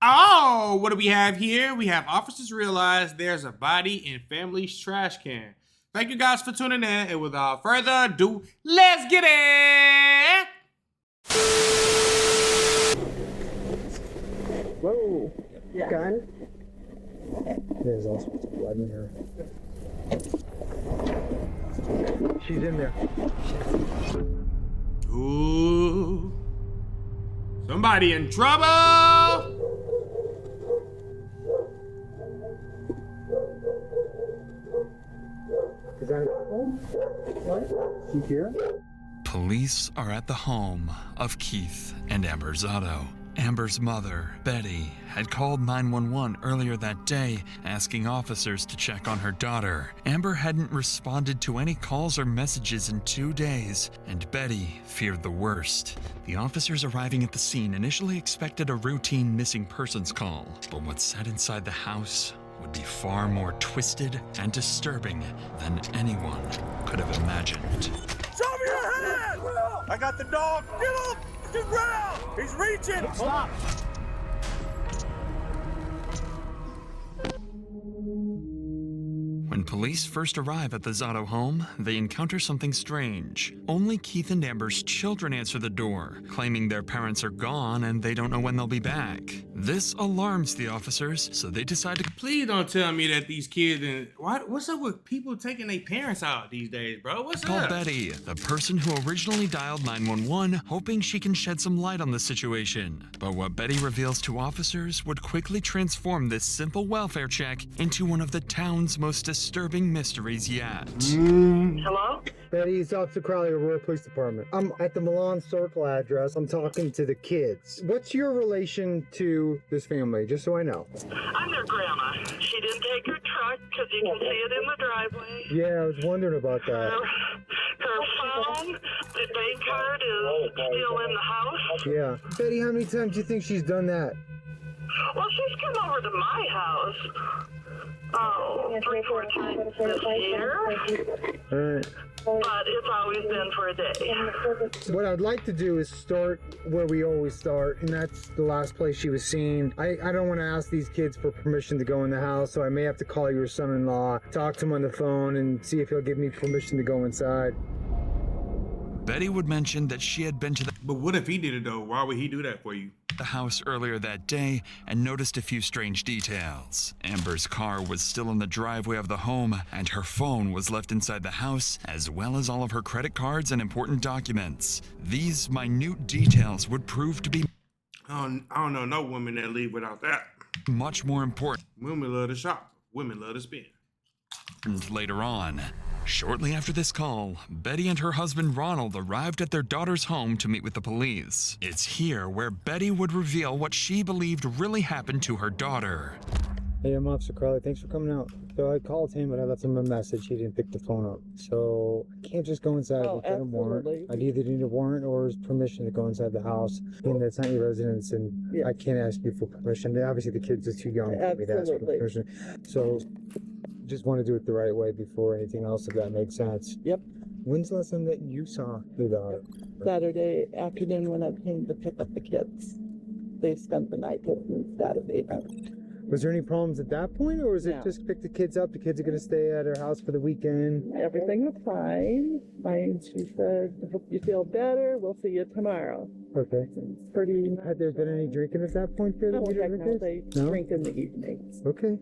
Oh, what do we have here? We have officers realize there's a body in family's trash can. Thank you guys for tuning in, and without further ado, let's get it! Whoa. Yeah. Gun? There's all sorts of blood in here. She's in there. Ooh. Somebody in trouble! Is that what? She here? Police are at the home of Keith and Amber Zotto. Amber's mother, Betty, had called 911 earlier that day, asking officers to check on her daughter. Amber hadn't responded to any calls or messages in 2 days, and Betty feared the worst. The officers arriving at the scene initially expected a routine missing persons call, but what sat inside the house would be far more twisted and disturbing than anyone could have imagined. Show me your hand! I got the dog! Get him! Get ground! He's reaching! Stop! When police first arrive at the Zotto home, they encounter something strange. Only Keith and Amber's children answer the door, claiming their parents are gone and they don't know when they'll be back. This alarms the officers, so they decide to Please don't tell me that these kids and what's up with people taking their parents out these days, bro? What's call up? Betty, the person who originally dialed 911, hoping she can shed some light on the situation. But what Betty reveals to officers would quickly transform this simple welfare check into one of the town's most disturbing mysteries yet. Hello? Betty, it's Officer Crowley, Aurora Police Department. I'm at the Milan Circle address. I'm talking to the kids. What's your relation to this family, just so I know? I'm their grandma. She didn't take her truck because you can see it in the driveway. Yeah, I was wondering about that. Her phone, the bank card is still in the house. Yeah. Betty, how many times do you think she's done that? Well, she's come over to my house. Oh, 3-4 times this year. All right. But it's always been for a day. So what I'd like to do is start where we always start, and that's the last place she was seen. I don't want to ask these kids for permission to go in the house, so I may have to call your son-in-law, talk to him on the phone, and see if he'll give me permission to go inside. Betty would mention that she had been to But what if he did it though? Why would he do that for you? the house earlier that day and noticed a few strange details. Amber's car was still in the driveway of the home, and her phone was left inside the house, as well as all of her credit cards and important documents. These minute details would prove to be I don't know no woman that leave without that. much more important Women love to shop. Women love to spend. later on. Shortly after this call, Betty and her husband Ronald arrived at their daughter's home to meet with the police. It's here where Betty would reveal what she believed really happened to her daughter. Hey, I'm Officer Crowley. Thanks for coming out. So I called him, but I left him a message. He didn't pick the phone up. So I can't just go inside without a warrant. I either need a warrant or his permission to go inside the house. And that's not your residence, and I can't ask you for permission. Obviously, the kids are too young for me to ask for permission. So just want to do it the right way before anything else, if that makes sense. Yep. When's the last time that you saw the daughter? Saturday afternoon when I came to pick up the kids. They spent the night with me Saturday night. Was there any problems at that point, or was it No. just pick the kids up? The kids are going to stay at her house for the weekend? Everything was fine. She said, I hope you feel better. We'll see you tomorrow. Okay. It's pretty. Had there been any drinking at that point for the Oh, heck no, kids? they No? drink in the evenings. Okay.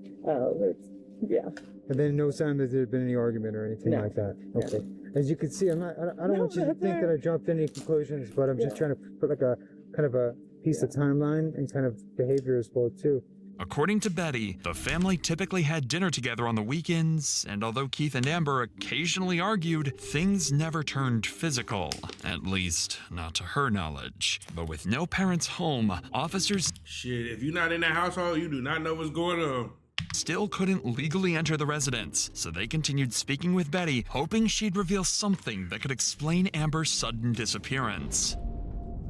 Yeah. And then no sign that there had been any argument or anything No. like that. Okay. As you can see, I don't want you to think that I jumped any conclusions, but I'm just trying to put like a kind of a piece of timeline and kind of behavior as well too. According to Betty, the family typically had dinner together on the weekends, and although Keith and Amber occasionally argued, things never turned physical. At least, not to her knowledge. But with no parents home, officers Shit, if you're not in that household, you do not know what's going on. still couldn't legally enter the residence, so they continued speaking with Betty, hoping she'd reveal something that could explain Amber's sudden disappearance.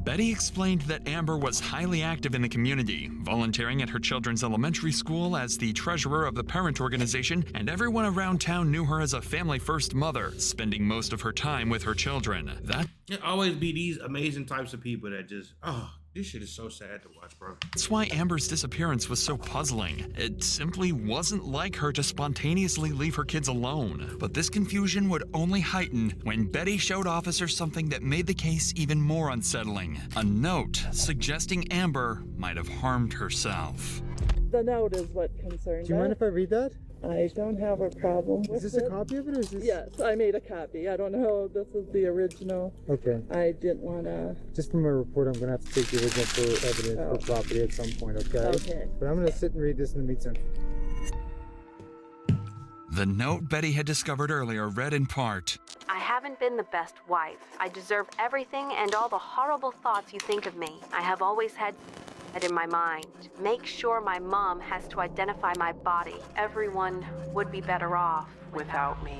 Betty explained that Amber was highly active in the community, volunteering at her children's elementary school as the treasurer of the parent organization, and everyone around town knew her as a family-first mother, spending most of her time with her children. That It always be these amazing types of people that just, This shit is so sad to watch, bro. That's why Amber's disappearance was so puzzling. It simply wasn't like her to spontaneously leave her kids alone. But this confusion would only heighten when Betty showed officers something that made the case even more unsettling. A note suggesting Amber might have harmed herself. The note is what concerned Do you mind if I read that? I don't have a problem with it. Is this a copy of it, or is this? Yes, I made a copy. I don't know. This is the original. Okay. I didn't want to. Just from my report, I'm going to have to take the original for evidence for property at some point, okay? Okay. But I'm going to sit and read this in the meantime. The note Betty had discovered earlier read in part, I haven't been the best wife. I deserve everything and all the horrible thoughts you think of me. I have always had it in my mind. Make sure my mom has to identify my body. Everyone would be better off without me.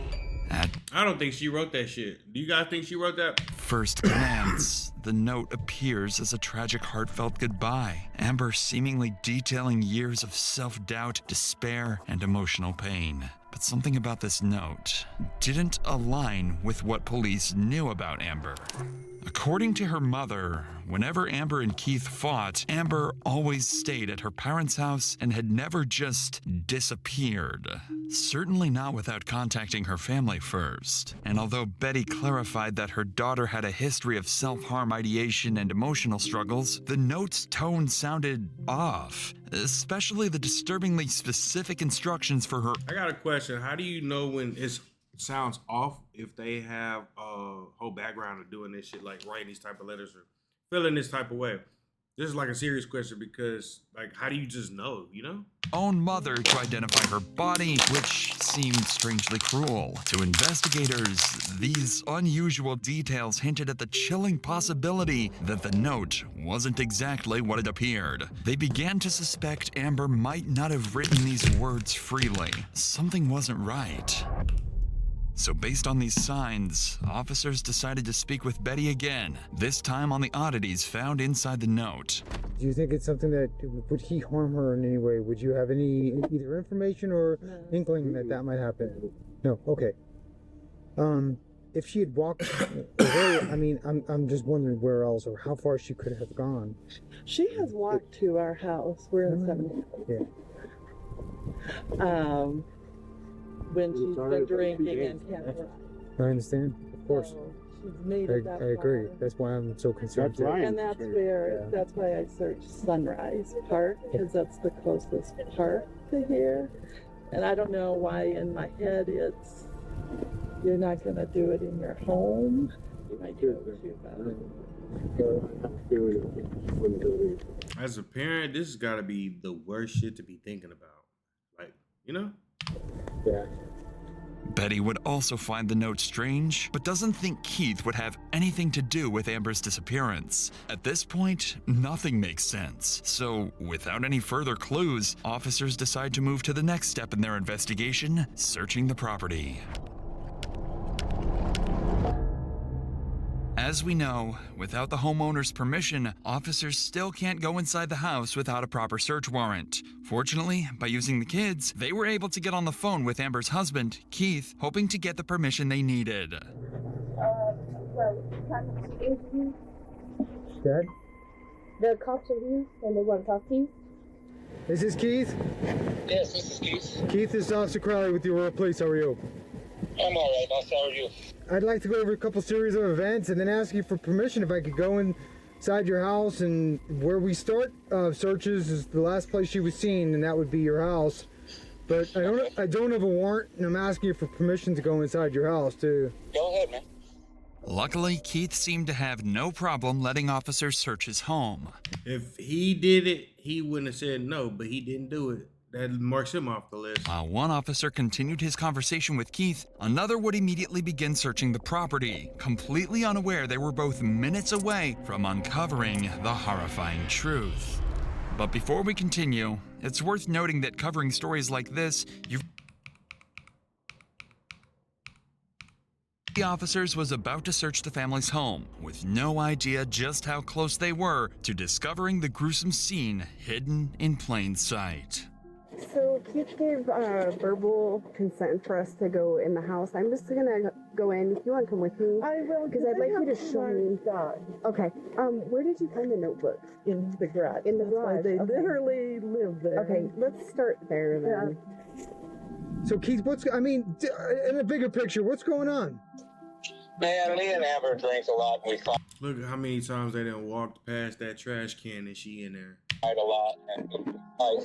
At I don't think she wrote that shit. Do you guys think she wrote that? first glance, the note appears as a tragic, heartfelt goodbye. Amber seemingly detailing years of self-doubt, despair, and emotional pain. But something about this note didn't align with what police knew about Amber. According to her mother, whenever Amber and Keith fought, Amber always stayed at her parents' house and had never just disappeared. Certainly not without contacting her family first. And although Betty clarified that her daughter had a history of self-harm ideation and emotional struggles, the note's tone sounded off, especially the disturbingly specific instructions for her. I got a question. How do you know when it sounds off if they have a whole background of doing this shit, like writing these type of letters or feeling this type of way? This is like a serious question because, like, how do you just know, you know? Own mother to identify her body, which seemed strangely cruel. To investigators, these unusual details hinted at the chilling possibility that the note wasn't exactly what it appeared. They began to suspect Amber might not have written these words freely. Something wasn't right. So based on these signs, officers decided to speak with Betty again, this time on the oddities found inside the note. Do you think it's something that, would he harm her in any way? Would you have any either information or inkling that that might happen? No, okay. If she had walked away, I mean, I'm just wondering where else or how far she could have gone. She has walked to our house. We're in 70. Yeah. When she's been drinking and can't work. I understand, of course. So she's made it that I agree. far. That's why I'm so concerned. That's right. And that's why I searched Sunrise Park, because that's the closest park to here. And I don't know why in my head it's, you're not going to do it in your home. You might do it too. As a parent, this has got to be the worst shit to be thinking about. Like, you know? Yeah. Betty would also find the note strange, but doesn't think Keith would have anything to do with Amber's disappearance. At this point, nothing makes sense. So, without any further clues, officers decide to move to the next step in their investigation, searching the property. As we know, without the homeowner's permission, officers still can't go inside the house without a proper search warrant. Fortunately, by using the kids, they were able to get on the phone with Amber's husband, Keith, hoping to get the permission they needed. Dad? The cops are here and they want to talk to you. Is this Keith? Yes, this is Keith. Keith, this is Officer Crowley with your police. How are you? I'm all right, boss. How are you? I'd like to go over a couple series of events and then ask you for permission if I could go inside your house. And where we start searches is the last place she was seen, and that would be your house. But I don't have a warrant, and I'm asking you for permission to go inside your house too. Go ahead, man. Luckily, Keith seemed to have no problem letting officers search his home. If he did it, he wouldn't have said no, but he didn't do it. That marks him off the list. While one officer continued his conversation with Keith, another would immediately begin searching the property, completely unaware they were both minutes away from uncovering the horrifying truth. But before we continue, it's worth noting that covering stories like this, the officers was about to search the family's home, with no idea just how close they were to discovering the gruesome scene hidden in plain sight. So Keith gave verbal consent for us to go in the house. I'm just gonna go in. If you want to come with me, I will, because I'd like you to show me. God. Okay. Where did you find the notebook? In the garage. In the That's why garage. they Okay. literally live there. Okay, let's start there then. So Keith, in a bigger picture, what's going on? Man, me and Amber drinks a lot. We fight Look at how many times they done walked past that trash can and she in there. a lot, and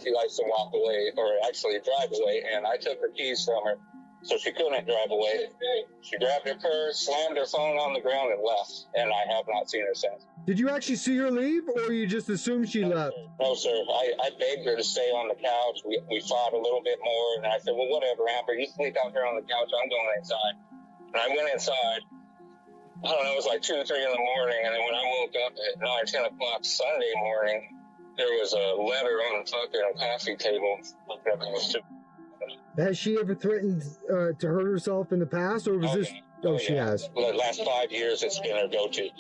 she likes to walk away, or actually drive away, and I took her keys from her, so she couldn't drive away. She grabbed her purse, slammed her phone on the ground, and left, and I have not seen her since. Did you actually see her leave, or you just assumed she left? No, sir. I begged her to stay on the couch. We fought a little bit more, and I said, well, whatever, Amber, you sleep out here on the couch. I'm going inside. And I went inside. I don't know, it was like 2 or 3 in the morning, and then when I woke up at 9, 10 o'clock Sunday morning, there was a letter on the fucking coffee table. Has she ever threatened to hurt herself in the past, or was this? Oh, she has. The last 5 years, it's been her go-to. And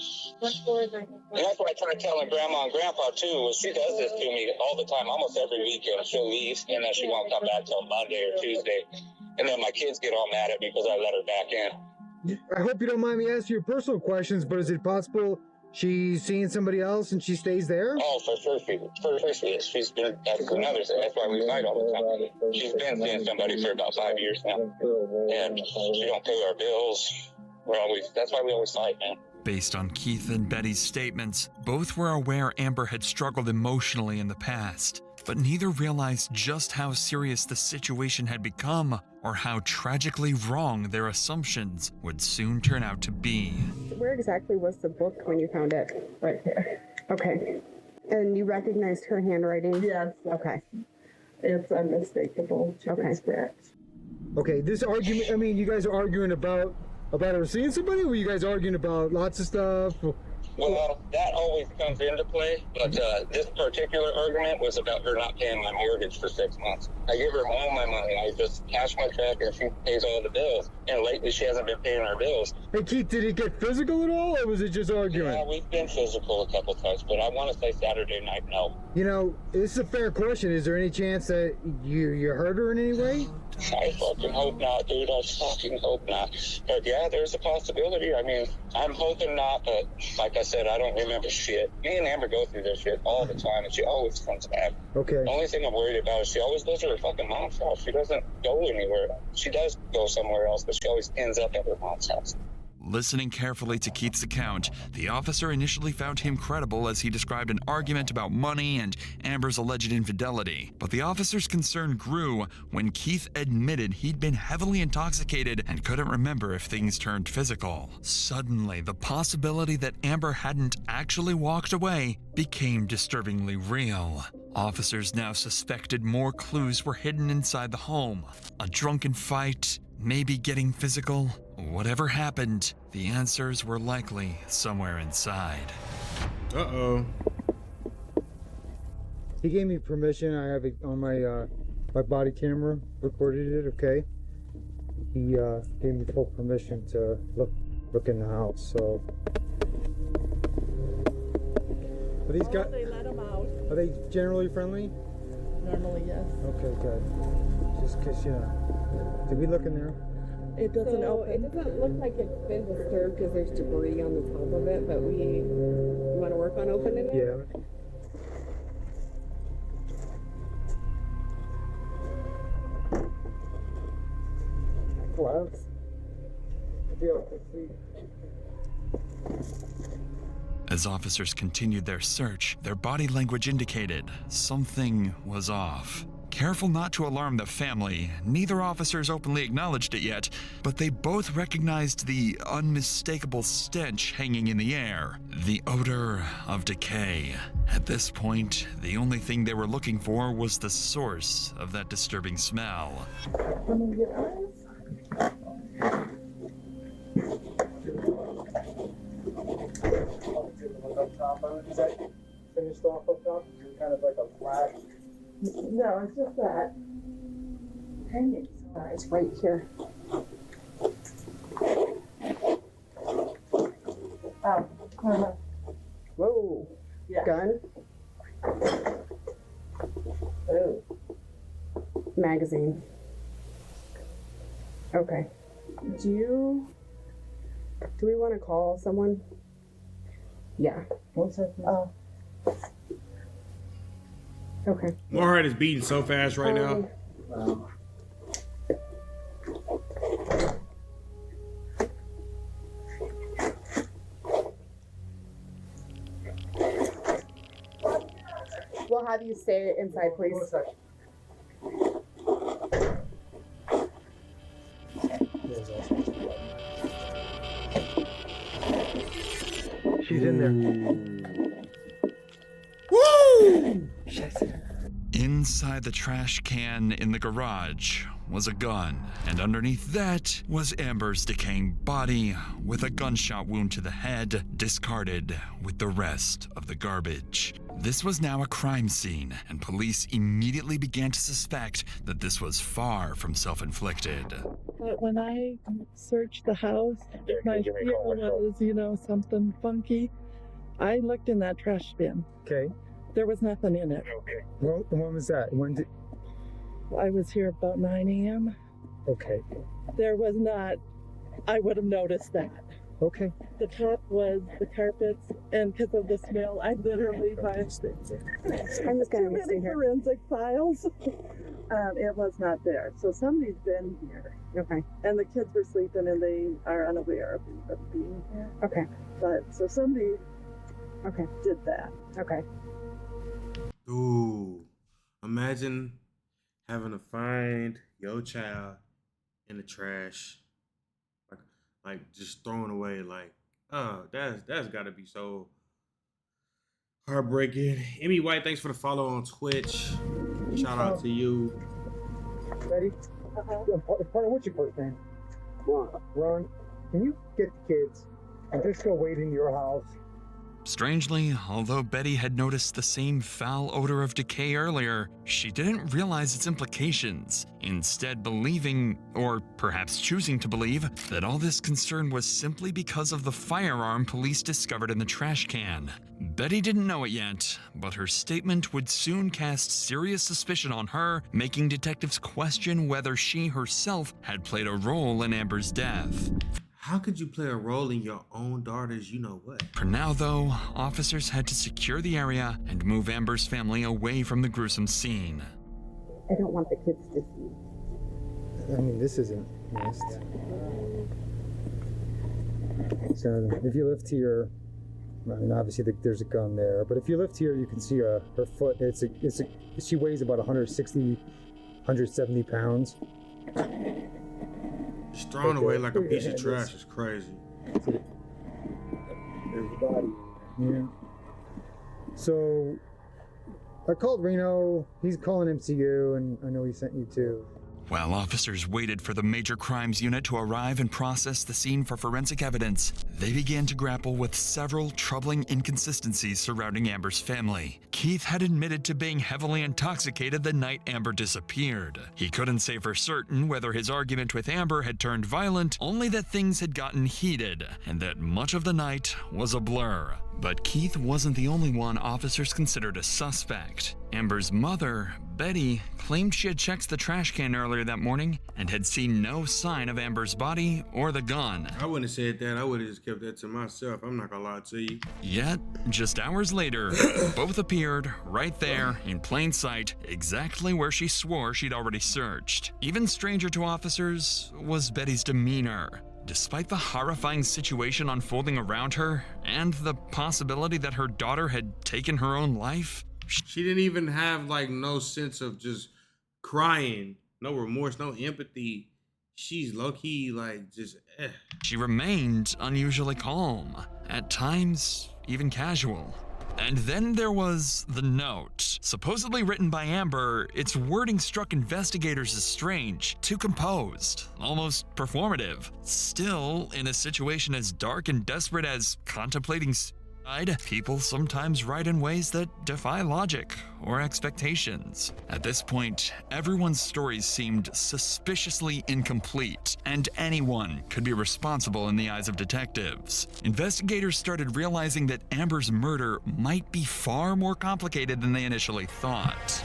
that's what I try to tell her grandma and grandpa, too, was she does this to me all the time, almost every weekend. She'll leave, and then she won't come back till Monday or Tuesday. And then my kids get all mad at me because I let her back in. I hope you don't mind me asking you personal questions, but is it possible she's seeing somebody else and she stays there? Oh, for sure she is. She's been, that's another thing. That's why we fight all the time. She's been seeing somebody for about 5 years now. And she don't pay our bills. That's why we always fight, man. Based on Keith and Betty's statements, both were aware Amber had struggled emotionally in the past, but neither realized just how serious the situation had become or how tragically wrong their assumptions would soon turn out to be. Where exactly was the book when you found it? Right here. Okay. And you recognized her handwriting? Yes. Okay. It's unmistakable. Chicken scratch. Okay, this argument, you guys are arguing about her seeing somebody, or were you guys arguing about lots of stuff? Well, that always comes into play, but this particular argument was about her not paying my mortgage for 6 months. I give her all my money. I just cash my check and she pays all the bills. And lately she hasn't been paying our bills. Hey Keith, did it get physical at all, or was it just arguing? Yeah, we've been physical a couple times, but I want to say Saturday night, no. This is a fair question. Is there any chance that you hurt her in any way? I fucking hope not, dude. I fucking hope not. But yeah, there's a possibility. I mean, I'm hoping not, but like I said, I don't remember shit. Me and Amber go through this shit all the time, and she always comes back. Okay. The only thing I'm worried about is she always goes to her fucking mom's house. She doesn't go anywhere. She does go somewhere else, but she always ends up at her mom's house. Listening carefully to Keith's account, the officer initially found him credible as he described an argument about money and Amber's alleged infidelity. But the officer's concern grew when Keith admitted he'd been heavily intoxicated and couldn't remember if things turned physical. Suddenly, the possibility that Amber hadn't actually walked away became disturbingly real. Officers now suspected more clues were hidden inside the home. A drunken fight, maybe getting physical. Whatever happened, the answers were likely somewhere inside. Uh-oh. He gave me permission. I have it on my body camera, recorded it, okay? He gave me full permission to look in the house, so. Are these guys? They let them out. Are they generally friendly? Normally, yes. Okay, good. Just because, did we look in there? It doesn't open. It doesn't look like it's been disturbed because there's debris on the top of it, but you want to work on opening it? Yeah. Gloves. As officers continued their search, their body language indicated something was off. Careful not to alarm the family, neither officers openly acknowledged it yet, but they both recognized the unmistakable stench hanging in the air, the odor of decay. At this point, the only thing they were looking for was the source of that disturbing smell. Is that finished off up top? You're kind of like a black. No, it's just that. Hanging. It's right here. Oh. Whoa. Yeah. Gun. Oh. magazine. Okay. Do we want to call someone? Yeah. One second. Oh. Okay. My heart is beating so fast right now. Wow. We'll have you stay inside, please. She's in there. Woo! Inside the trash can in the garage was a gun, and underneath that was Amber's decaying body with a gunshot wound to the head, discarded with the rest of the garbage. This was now a crime scene, and police immediately began to suspect that this was far from self-inflicted. But when I searched the house, my fear was, something funky. I looked in that trash bin. Okay. There was nothing in it. Well, when was that? When did? I was here about 9 a.m. Okay. There was not. I would have noticed that. Okay. The top was the carpets, and because of the smell, I literally I'm just gonna many forensic files. It was not there. So somebody's been here. Okay. And the kids were sleeping, and they are unaware of being here. Okay. But so somebody did that. Okay. Ooh, imagine having to find your child in the trash, like just thrown away. Like, oh, that's got to be so heartbreaking. Amy White, thanks for the follow on Twitch. Shout out to you. Ready? Partner, what's your first name? Ron. Can you get the kids and just go wait in your house? Strangely, although Betty had noticed the same foul odor of decay earlier, she didn't realize its implications, instead believing, or perhaps choosing to believe, that all this concern was simply because of the firearm police discovered in the trash can. Betty didn't know it yet, but her statement would soon cast serious suspicion on her, making detectives question whether she herself had played a role in Amber's death. How could you play a role in your own daughter's you-know-what? For now, though, officers had to secure the area and move Amber's family away from the gruesome scene. I don't want the kids to see. I mean, this isn't nice. So if you lift here, I mean, obviously there's a gun there, but if you lift here, you can see her foot. She weighs about 160, 170 pounds. Just thrown away like a piece of trash is crazy. There's the body. Yeah. So I called Reno. He's calling MCU, and I know he sent you too. While officers waited for the Major Crimes Unit to arrive and process the scene for forensic evidence, they began to grapple with several troubling inconsistencies surrounding Amber's family. Keith had admitted to being heavily intoxicated the night Amber disappeared. He couldn't say for certain whether his argument with Amber had turned violent, only that things had gotten heated, and that much of the night was a blur. But Keith wasn't the only one officers considered a suspect. Amber's mother, Betty, claimed she had checked the trash can earlier that morning and had seen no sign of Amber's body or the gun. I wouldn't have said that. I would have just kept that to myself. I'm not gonna lie to you. Yet, just hours later, both appeared right there in plain sight, exactly where she swore she'd already searched. Even stranger to officers was Betty's demeanor. Despite the horrifying situation unfolding around her and the possibility that her daughter had taken her own life, she didn't even have no sense of just crying, no remorse, no empathy. She's low-key just She remained unusually calm, at times even casual. And then there was the note. Supposedly written by Amber, its wording struck investigators as strange, too composed, almost performative. Still, in a situation as dark and desperate as contemplating suicide, people sometimes write in ways that defy logic or expectations. At this point, everyone's stories seemed suspiciously incomplete, and anyone could be responsible in the eyes of detectives. Investigators started realizing that Amber's murder might be far more complicated than they initially thought.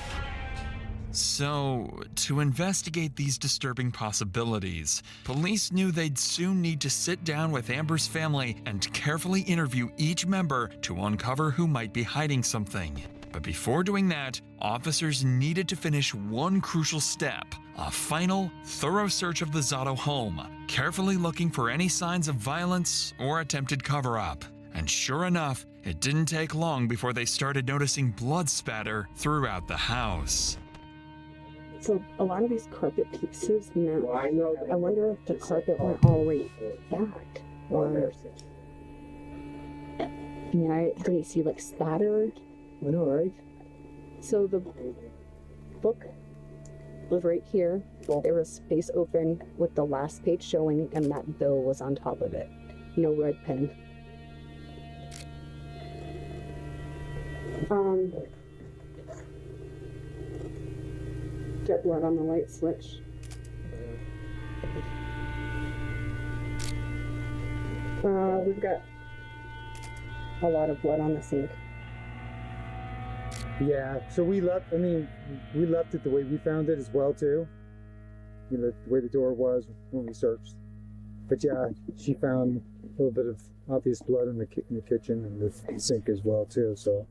So, to investigate these disturbing possibilities, police knew they'd soon need to sit down with Amber's family and carefully interview each member to uncover who might be hiding something. But before doing that, officers needed to finish one crucial step: a final, thorough search of the Zotto home, carefully looking for any signs of violence or attempted cover-up. And sure enough, it didn't take long before they started noticing blood spatter throughout the house. So a lot of these carpet pieces now, I wonder if the carpet went all the way back. Or, I mean, I didn't see like spatter. I know, right? So the book was right here. There was space open with the last page showing, and that bill was on top of it. No red pen. Get blood on the light switch. We've got a lot of blood on the sink. Yeah, so we left it the way we found it as well, too. You know, the way the door was when we searched. But yeah, she found a little bit of obvious blood in the kitchen and the sink as well, too, so.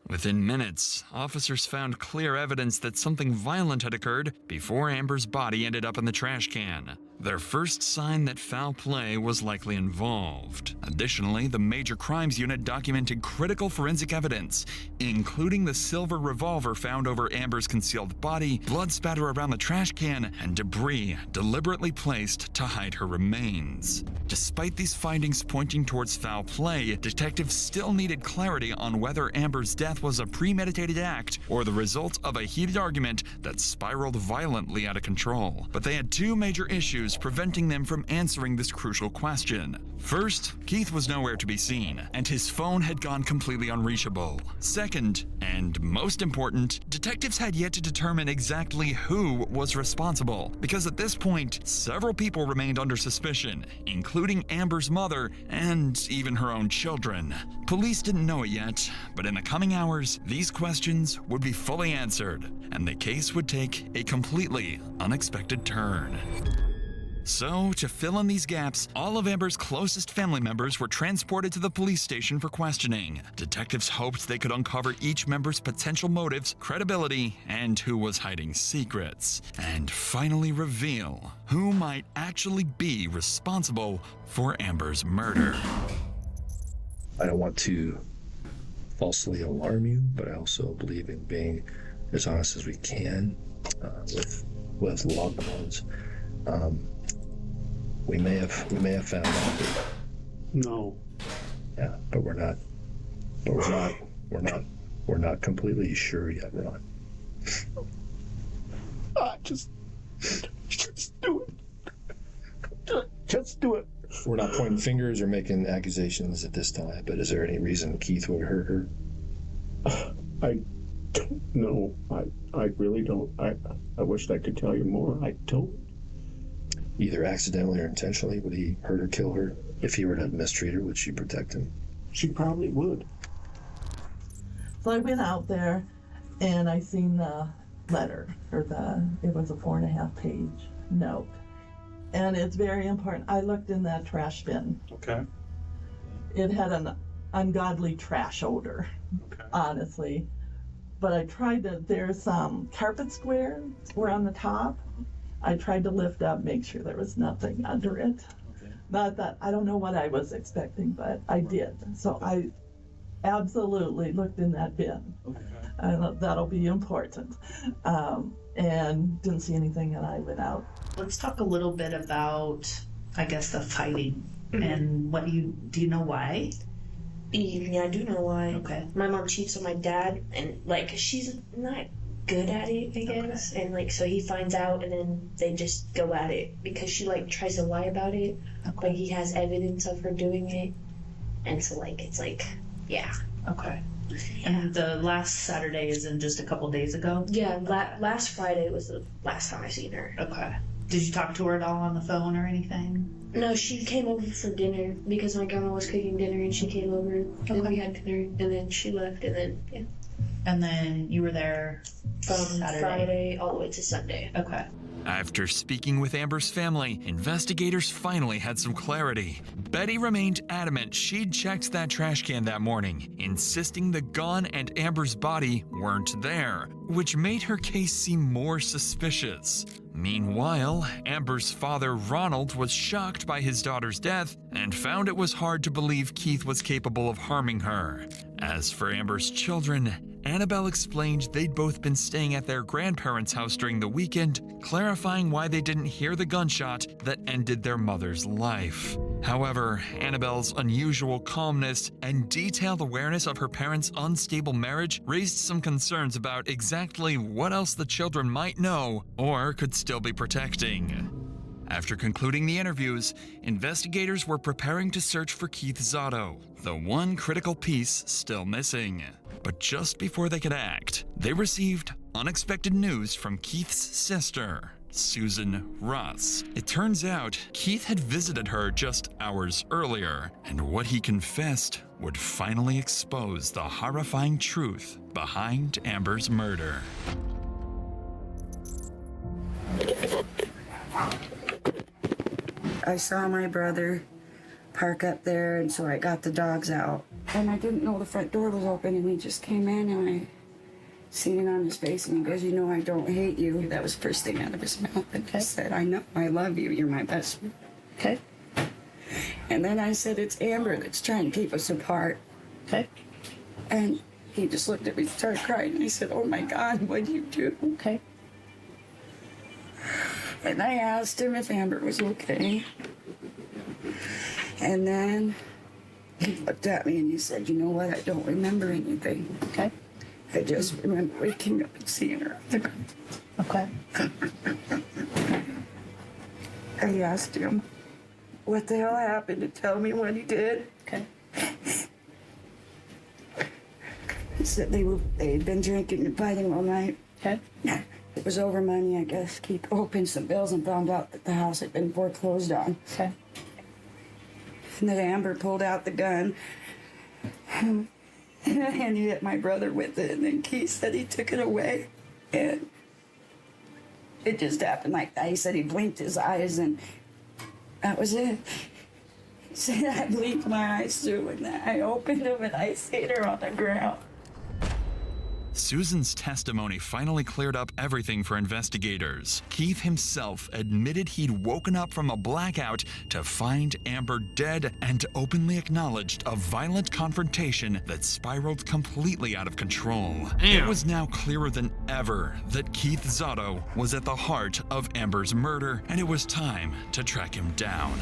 Within minutes, officers found clear evidence that something violent had occurred before Amber's body ended up in the trash can. Their first sign that foul play was likely involved. Additionally, the Major Crimes Unit documented critical forensic evidence, including the silver revolver found over Amber's concealed body, blood spatter around the trash can, and debris deliberately placed to hide her remains. Despite these findings pointing towards foul play, detectives still needed clarity on whether Amber's death was a premeditated act or the result of a heated argument that spiraled violently out of control. But they had two major issues preventing them from answering this crucial question. First, Keith was nowhere to be seen, and his phone had gone completely unreachable. Second, and most important, detectives had yet to determine exactly who was responsible, because at this point, several people remained under suspicion, including Amber's mother and even her own children. Police didn't know it yet, but in the coming hours, these questions would be fully answered, and the case would take a completely unexpected turn. So, to fill in these gaps, all of Amber's closest family members were transported to the police station for questioning. Detectives hoped they could uncover each member's potential motives, credibility, and who was hiding secrets, and finally reveal who might actually be responsible for Amber's murder. I don't want to falsely alarm you, but I also believe in being as honest as we can with loved ones. We may have found out. No. Yeah, but we're not completely sure yet, Ron. Just do it. Just do it. We're not pointing fingers or making accusations at this time, but is there any reason Keith would hurt her? I don't know. I really don't. I wish I could tell you more. I don't. Either accidentally or intentionally, would he hurt or kill her? If he were to mistreat her, would she protect him? She probably would. So I went out there and I seen the letter, or it was a 4.5 page note. And it's very important. I looked in that trash bin. Okay. It had an ungodly trash odor, honestly. But I tried to, there's some carpet squares were on the top. I tried to lift up, make sure there was nothing under it. Okay. Not that, I don't know what I was expecting, but I did. So I absolutely looked in that bin. Okay. That'll be important. And didn't see anything, and I went out. Let's talk a little bit about, I guess, the fighting and do you know why? Yeah, I do know why. Okay. My mom cheats on my dad, and she's not good at it, I guess. Okay. And so he finds out, and then they just go at it because she tries to lie about it, but he has evidence of her doing it, and so it's yeah. Okay. And the last Saturday is in just a couple days ago? Yeah, last Friday was the last time I seen her. Okay. Did you talk to her at all on the phone or anything? No, she came over for dinner because my grandma was cooking dinner, and she came over, and we had dinner, and then she left, and then, yeah. And then you were there From Saturday. Friday all the way to Sunday. Okay. After speaking with Amber's family, investigators finally had some clarity. Betty remained adamant she'd checked that trash can that morning, insisting the gun and Amber's body weren't there, which made her case seem more suspicious. Meanwhile, Amber's father, Ronald, was shocked by his daughter's death and found it was hard to believe Keith was capable of harming her. As for Amber's children, Annabelle explained they'd both been staying at their grandparents' house during the weekend, clarifying why they didn't hear the gunshot that ended their mother's life. However, Annabelle's unusual calmness and detailed awareness of her parents' unstable marriage raised some concerns about exactly what else the children might know or could still be protecting. After concluding the interviews, investigators were preparing to search for Keith Zotto, the one critical piece still missing. But just before they could act, they received unexpected news from Keith's sister, Susan Russ. It turns out Keith had visited her just hours earlier, and what he confessed would finally expose the horrifying truth behind Amber's murder. I saw my brother park up there, and so I got the dogs out. And I didn't know the front door was open, and he just came in, and I seen it on his face, and he goes, "You know I don't hate you." That was the first thing out of his mouth, and I said, "I know, I love you, you're my best friend." Okay. And then I said, "It's Amber that's trying to keep us apart." Okay. And he just looked at me and started crying, and I said, "Oh my God, what'd you do?" Okay. And I asked him if Amber was okay. And then he looked at me and he said, "You know what, I don't remember anything." Okay. I just remember waking up and seeing her at the ground. Okay. I asked him what the hell happened to tell me what he did. Okay. He said they'd been drinking and fighting all night. Okay. It was over money, I guess. Keith opened some bills and found out that the house had been foreclosed on. Okay. And that Amber pulled out the gun and he hit my brother with it. And then Keith said he took it away. And it just happened like that. He said he blinked his eyes and that was it. He said I blinked my eyes too and then I opened them and I seen her on the ground. Susan's testimony finally cleared up everything for investigators. Keith himself admitted he'd woken up from a blackout to find Amber dead and openly acknowledged a violent confrontation that spiraled completely out of control. Damn. It was now clearer than ever that Keith Zotto was at the heart of Amber's murder, and it was time to track him down.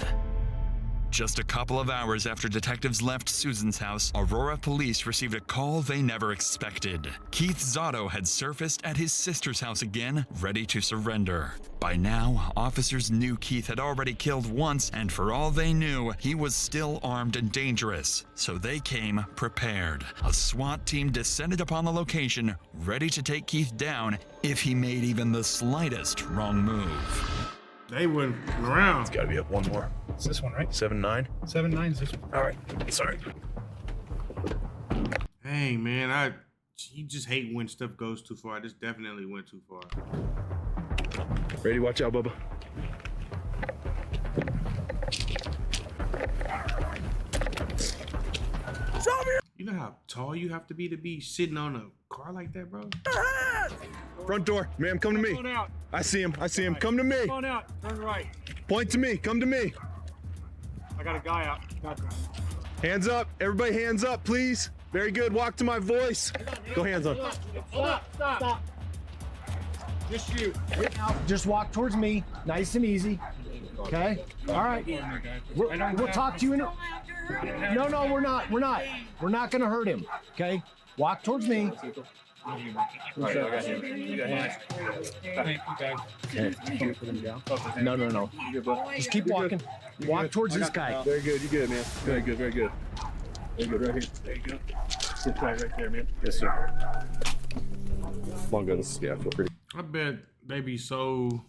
Just a couple of hours after detectives left Susan's house, Aurora police received a call they never expected. Keith Zotto had surfaced at his sister's house again, ready to surrender. By now, officers knew Keith had already killed once, and for all they knew, he was still armed and dangerous. So they came prepared. A SWAT team descended upon the location, ready to take Keith down if he made even the slightest wrong move. They went around. It's gotta be up one more. It's this one, right? 7-9. 7-9 is this one. All right. Sorry. Hey man, you just hate when stuff goes too far. This definitely went too far. Ready? Watch out, Bubba. You know how tall you have to be sitting on a car like that, bro? Front door. Ma'am, come to me. I see him. I see him. Come to me. Come on out. Turn right. Point to me. Come to me. I got a guy out. Hands up. Everybody hands up, please. Very good. Walk to my voice. Go hands on. Stop. Just shoot. Just walk towards me, nice and easy. Okay? All right. We'll talk to you in a... No, we're not. We're not going to hurt him. Okay? Walk towards me. No. Just keep walking. Walk towards this guy. Very good. You good, man. Very good. Very good. Very good. Right here. There you go. Sit right there, man. Yes, sir. Long guns. Yeah, feel free. I bet they be so,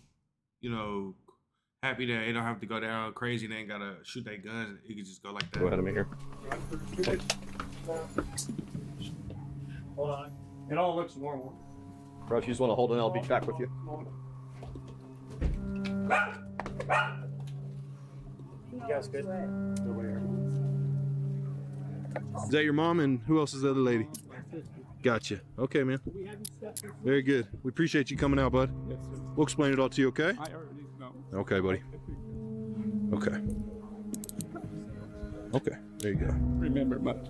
happy that they don't have to go down crazy and they ain't gotta shoot their guns. You can just go like that. Go ahead, I'm in here. Hold on. It all looks normal. Bro, if you just want to hold it, I'll be back with you. You guys good? Is that your mom, and who else is the other lady? Gotcha. Okay, man. Very good. We appreciate you coming out, bud. We'll explain it all to you, okay? I already know. Okay, buddy. Okay. Okay, there you go. Remember much.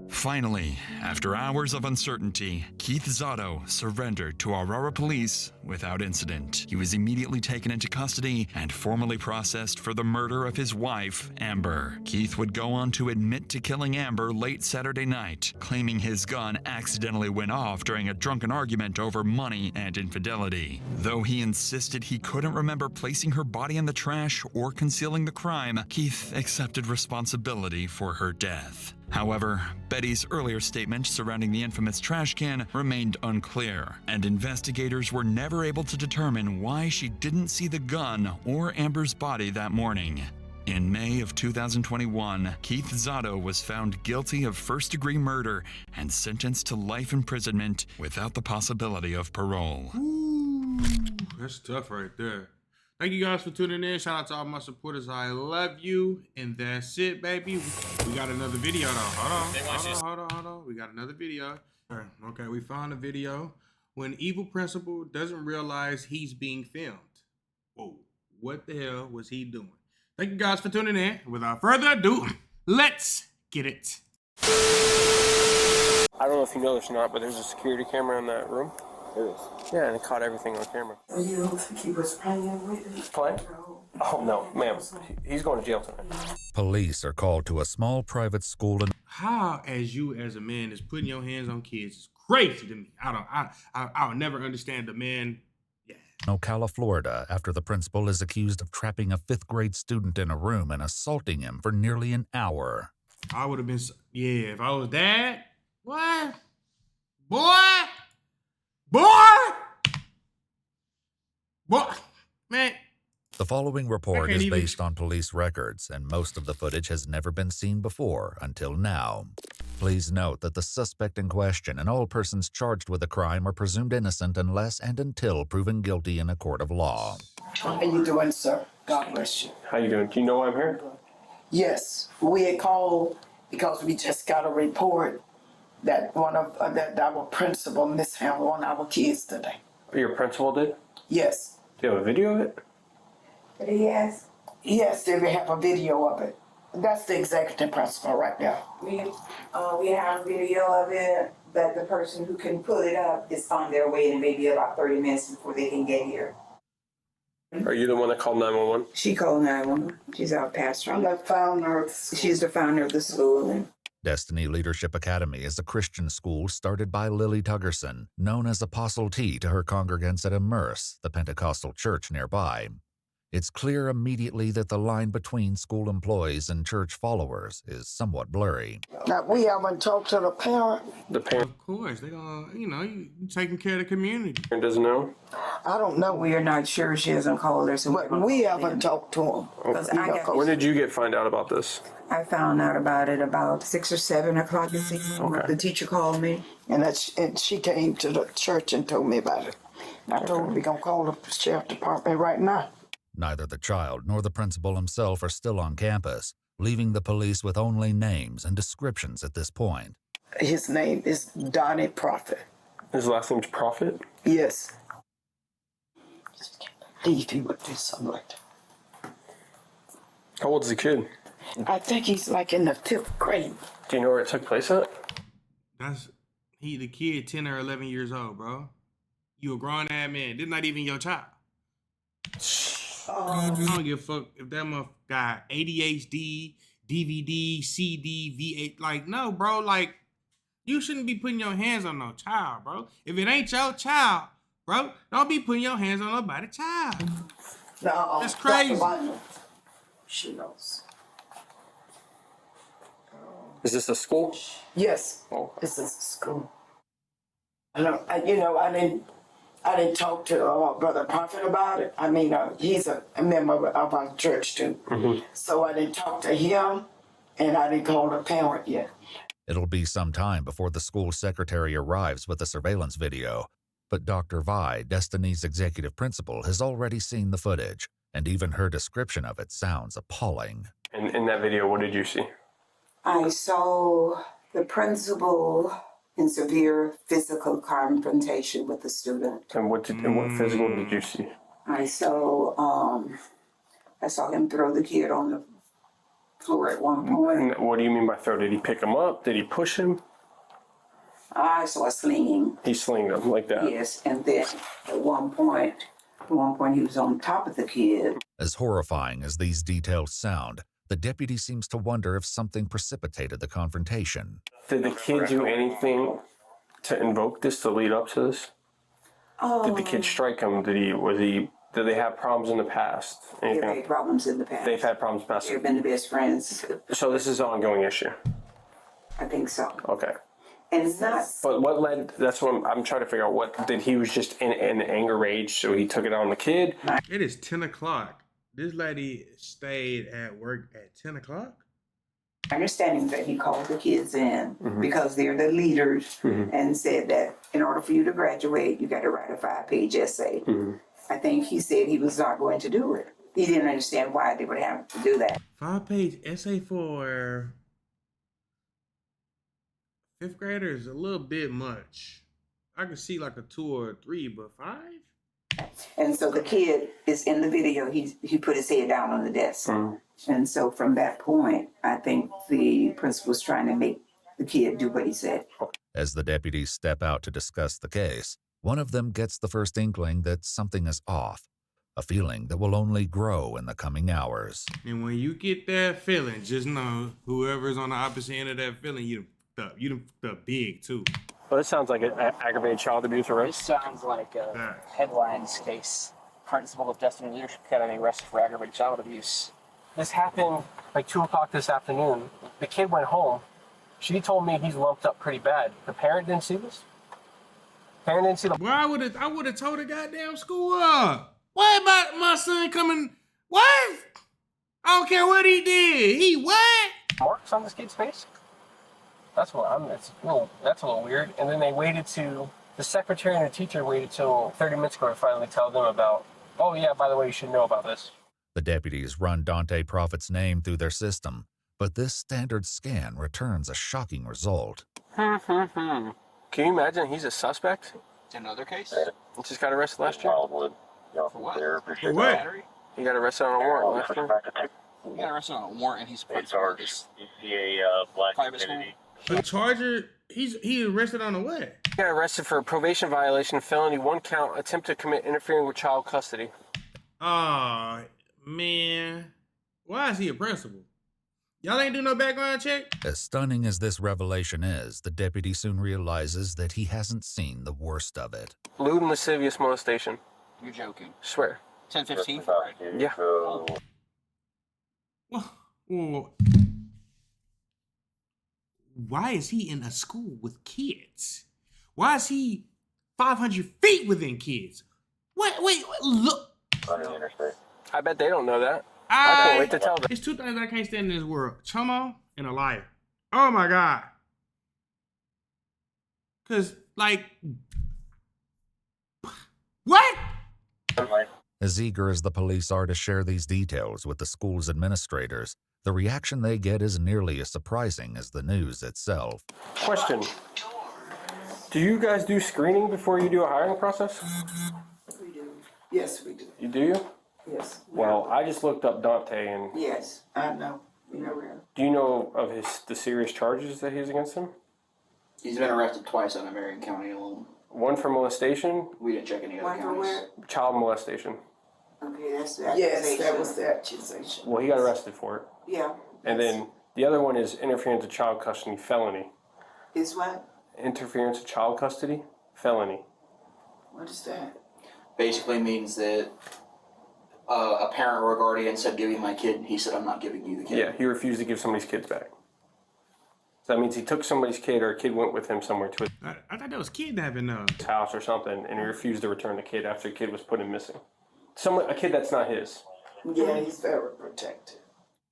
Finally, after hours of uncertainty, Keith Zotto surrendered to Aurora police without incident. He was immediately taken into custody and formally processed for the murder of his wife, Amber. Keith would go on to admit to killing Amber late Saturday night, claiming his gun accidentally went off during a drunken argument over money and infidelity. Though he insisted he couldn't remember placing her body in the trash or concealing the crime, Keith accepted responsibility for her death. However, Betty's earlier statement surrounding the infamous trash can remained unclear, and investigators were never able to determine why she didn't see the gun or Amber's body that morning. In May of 2021, Keith Zotto was found guilty of first-degree murder and sentenced to life imprisonment without the possibility of parole. Ooh, that's tough right there. Thank you guys for tuning in. Shout out to all my supporters. I love you. And that's it, baby. We got another video, though. Hold on. We got another video. Okay, we found a video. When evil principal doesn't realize he's being filmed. Whoa, what the hell was he doing? Thank you guys for tuning in. Without further ado, let's get it. I don't know if you know this or not, but there's a security camera in that room. There is. Yeah, and it caught everything on camera. You don't think he was playing with it? Playing? Oh, no, ma'am. He's going to jail tonight. Police are called to a small private school in... How, as you as a man, is putting your hands on kids is crazy to me. I'll never understand the man. Ocala, Florida, after the principal is accused of trapping a 5th grade student in a room and assaulting him for nearly an hour. I would have been, if I was dad, what? Boy! Man. The following report is based on police records, and most of the footage has never been seen before until now. Please note that the suspect in question and all persons charged with the crime are presumed innocent unless and until proven guilty in a court of law. How you doing, sir? God bless you. How you doing? Do you know why I'm here? Yes, we had called because we just got a report that our principal mishandled one of our kids today. Your principal did? Yes. Do you have a video of it? Yes. Yes, they have a video of it. That's the executive principal right there. We have video of it, but the person who can pull it up is on their way in maybe about 30 minutes before they can get here. Are you the one that called 911? She called 911. She's our pastor. I'm the founder. She's the founder of the school. Destiny Leadership Academy is a Christian school started by Lily Tuggerson, known as Apostle T to her congregants at Immerse, the Pentecostal church nearby. It's clear immediately that the line between school employees and church followers is somewhat blurry. Now, we haven't talked to the parent. The parent? Of course, they're gonna, you taking care of the community. Parent doesn't know? I don't know. We are not sure. She hasn't called her. So we haven't talked to him. When did you find out about this? I found out about it about 6 or 7 o'clock this evening. Okay. The teacher called me. And she came to the church and told me about it. I told her we're going to call the sheriff department right now. Neither the child nor the principal himself are still on campus, leaving the police with only names and descriptions at this point. His name is Donnie Prophet. His last name's Prophet? Yes. Just can't believe he would do something like that. How old's the kid? I think he's like in the 5th grade. Do you know where it took place at? The kid 10 or 11 years old, bro. You a grown ass man. This not even your child. I don't give a fuck if that motherfucker got ADHD, DVD, CD, V8. Like, no, bro. Like, you shouldn't be putting your hands on no child, bro. If it ain't your child, bro, don't be putting your hands on nobody's child. No, that's crazy. She knows. Is this a school? Yes, this is a school. I didn't talk to Brother Prophet about it. I mean, he's a member of our church too. Mm-hmm. So I didn't talk to him, and I didn't call the parent yet. It'll be some time before the school secretary arrives with the surveillance video, but Dr. Vi, Destiny's executive principal, has already seen the footage, and even her description of it sounds appalling. And in that video, what did you see? I saw the principal in severe physical confrontation with the student. And what physical did you see? I saw him throw the kid on the floor at one point. And what do you mean by throw? Did he pick him up? Did he push him? I saw slinging. He slinged him like that? Yes, and then at one point he was on top of the kid. As horrifying as these details sound, the deputy seems to wonder if something precipitated the confrontation. Did the kid do anything to invoke this, to lead up to this? Did the kid strike him? Did they have problems in the past? They've had problems in the past. They've had problems in the past. They've been the best friends. So this is an ongoing issue? I think so. Okay. And it's not. But what led, that's what I'm trying to figure out. What, did he was just in anger rage, so he took it out on the kid? It is 10 o'clock. This lady stayed at work at 10 o'clock? My understanding that he called the kids in because they're the leaders and said that in order for you to graduate, you got to write a 5-page essay. I think he said he was not going to do it. He didn't understand why they would have to do that. 5-page essay for 5th grader is a little bit much. I could see like a 2 or a 3, but 5? And so the kid is in the video. He put his head down on the desk. And so from that point, I think the principal's trying to make the kid do what he said. As the deputies step out to discuss the case, one of them gets the first inkling that something is off, a feeling that will only grow in the coming hours. And when you get that feeling, just know whoever's on the opposite end of that feeling, you done fucked up big too. Well, this sounds like an aggravated child abuse arrest. This sounds like a headlines case. Principal of Destiny Leadership Academy arrested for aggravated child abuse. This happened like 2 o'clock this afternoon. The kid went home. She told me he's lumped up pretty bad. The parent didn't see this? Parent didn't see the... Well, I would have told the goddamn school up. Why about my son coming? What? I don't care what he did. He what? Marks on this kid's face? That's what that's a little weird. And then they waited to, the secretary and the teacher waited till 30 minutes ago to finally tell them about, oh yeah, by the way, you should know about this. The deputies run Dante Prophet's name through their system, but this standard scan returns a shocking result. Can you imagine he's a suspect? In another case? He just got arrested last year. For what? For what? He got arrested on a warrant last year. He got arrested on a warrant and he's supposed to this private school. A charger? He arrested on a what? He got arrested for a probation violation, felony, 1 count, attempt to commit interfering with child custody. Aw, man. Why is he a principal? Y'all ain't do no background check? As stunning as this revelation is, the deputy soon realizes that he hasn't seen the worst of it. Lewd and lascivious molestation. You're joking. Swear. 10-15 for it? Yeah. Well, why is he in a school with kids? Why is he 500 feet within kids? Wait, look. I bet they don't know that. I can't wait to tell them. It's 2 things I can't stand in this world. Chomo and a liar. Oh my God. Cause like, what? As eager as the police are to share these details with the school's administrators, the reaction they get is nearly as surprising as the news itself. Question. Do you guys do screening before you do a hiring process? We do. Yes, we do. You do? Yes. Well, I just looked up Dante and... Yes, I know. Do you know of the serious charges that he's against him? He's been arrested twice out of Marion County alone. 1 for molestation? We didn't check any other counties. Where? Child molestation. Okay, that's the accusation. Yes, that was the accusation. Well, he got arrested for it. Yeah. And then the other one is interference with child custody, felony. Is what? Interference with child custody, felony. What is that? Basically means that a parent or a guardian said, give me my kid, and he said, I'm not giving you the kid. Yeah, he refused to give somebody's kids back. So that means he took somebody's kid, or a kid went with him somewhere to I thought that was kidnapping his house or something, and he refused to return the kid after the kid was put in missing. A kid that's not his. Yeah, he's very protected.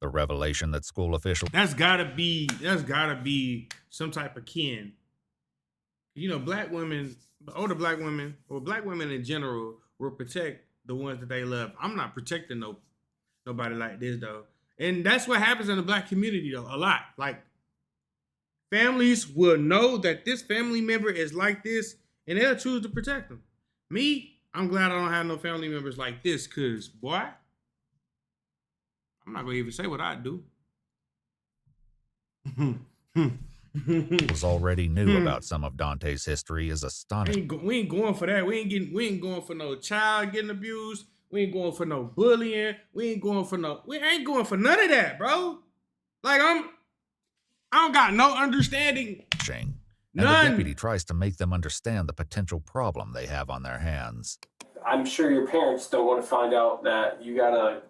The revelation that school officials That's gotta be some type of kin. You know, black women, older black women, or black women in general, will protect the ones that they love. I'm not protecting nobody like this though. And that's what happens in the black community though, a lot. Like families will know that this family member is like this and they'll choose to protect them. Me, I'm glad I don't have no family members like this, cause boy, I'm not gonna even say what I do. already knew about some of Dante's history is astonishing. We ain't going for that. We ain't going for no child getting abused. We ain't going for no bullying. We ain't going for none of that, bro. Like I don't got no understanding. And None. the deputy tries to make them understand the potential problem they have on their hands. I'm sure your parents don't want to find out that you got a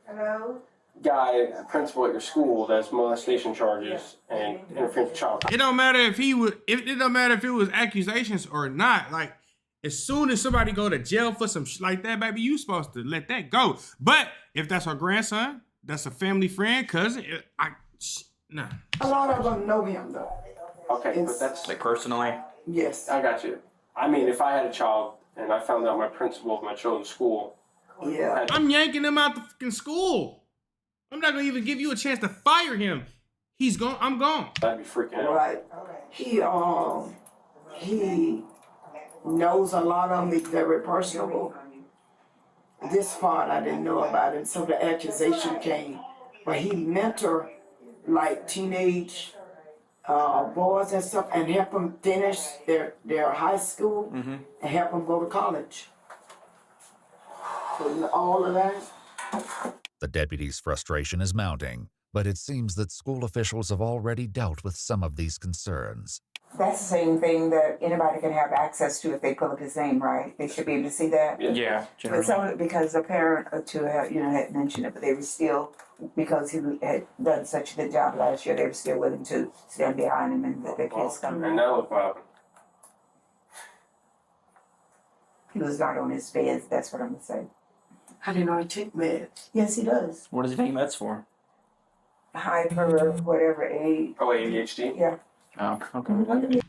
guy, a principal at your school, that's molestation charges and interference with child. It don't matter if it don't matter if it was accusations or not. Like as soon as somebody go to jail for some shit like that, baby, you supposed to let that go. But if that's our grandson, that's a family friend, cousin, nah. A lot of them know him though. Okay, but that's like personally. Yes. I got you. I mean, if I had a child and I found out my principal of my children's school, yeah, I'm yanking him out the fucking school. I'm not gonna even give you a chance to fire him. He's gone. I'm gone. I'd be freaking out. Right. He knows a lot of them. He's very personable. This part I didn't know about it, so the accusation came. But he mentor like teenage boys and stuff, and help them finish their high school and help them go to college. So all of that. The deputy's frustration is mounting, but it seems that school officials have already dealt with some of these concerns. That's the same thing that anybody can have access to if they pull up his name, right? They should be able to see that. Yeah. But some, because a parent or two had mentioned it, but they were still, because he had done such a good job last year, they were still willing to stand behind him and let their kids come. And now look what happened. He was not on his bed. That's what I'm gonna say. I didn't know he took meds. Yes, he does. What does he take meds for? Hyper, whatever age. Oh, ADHD? Yeah. Oh, okay.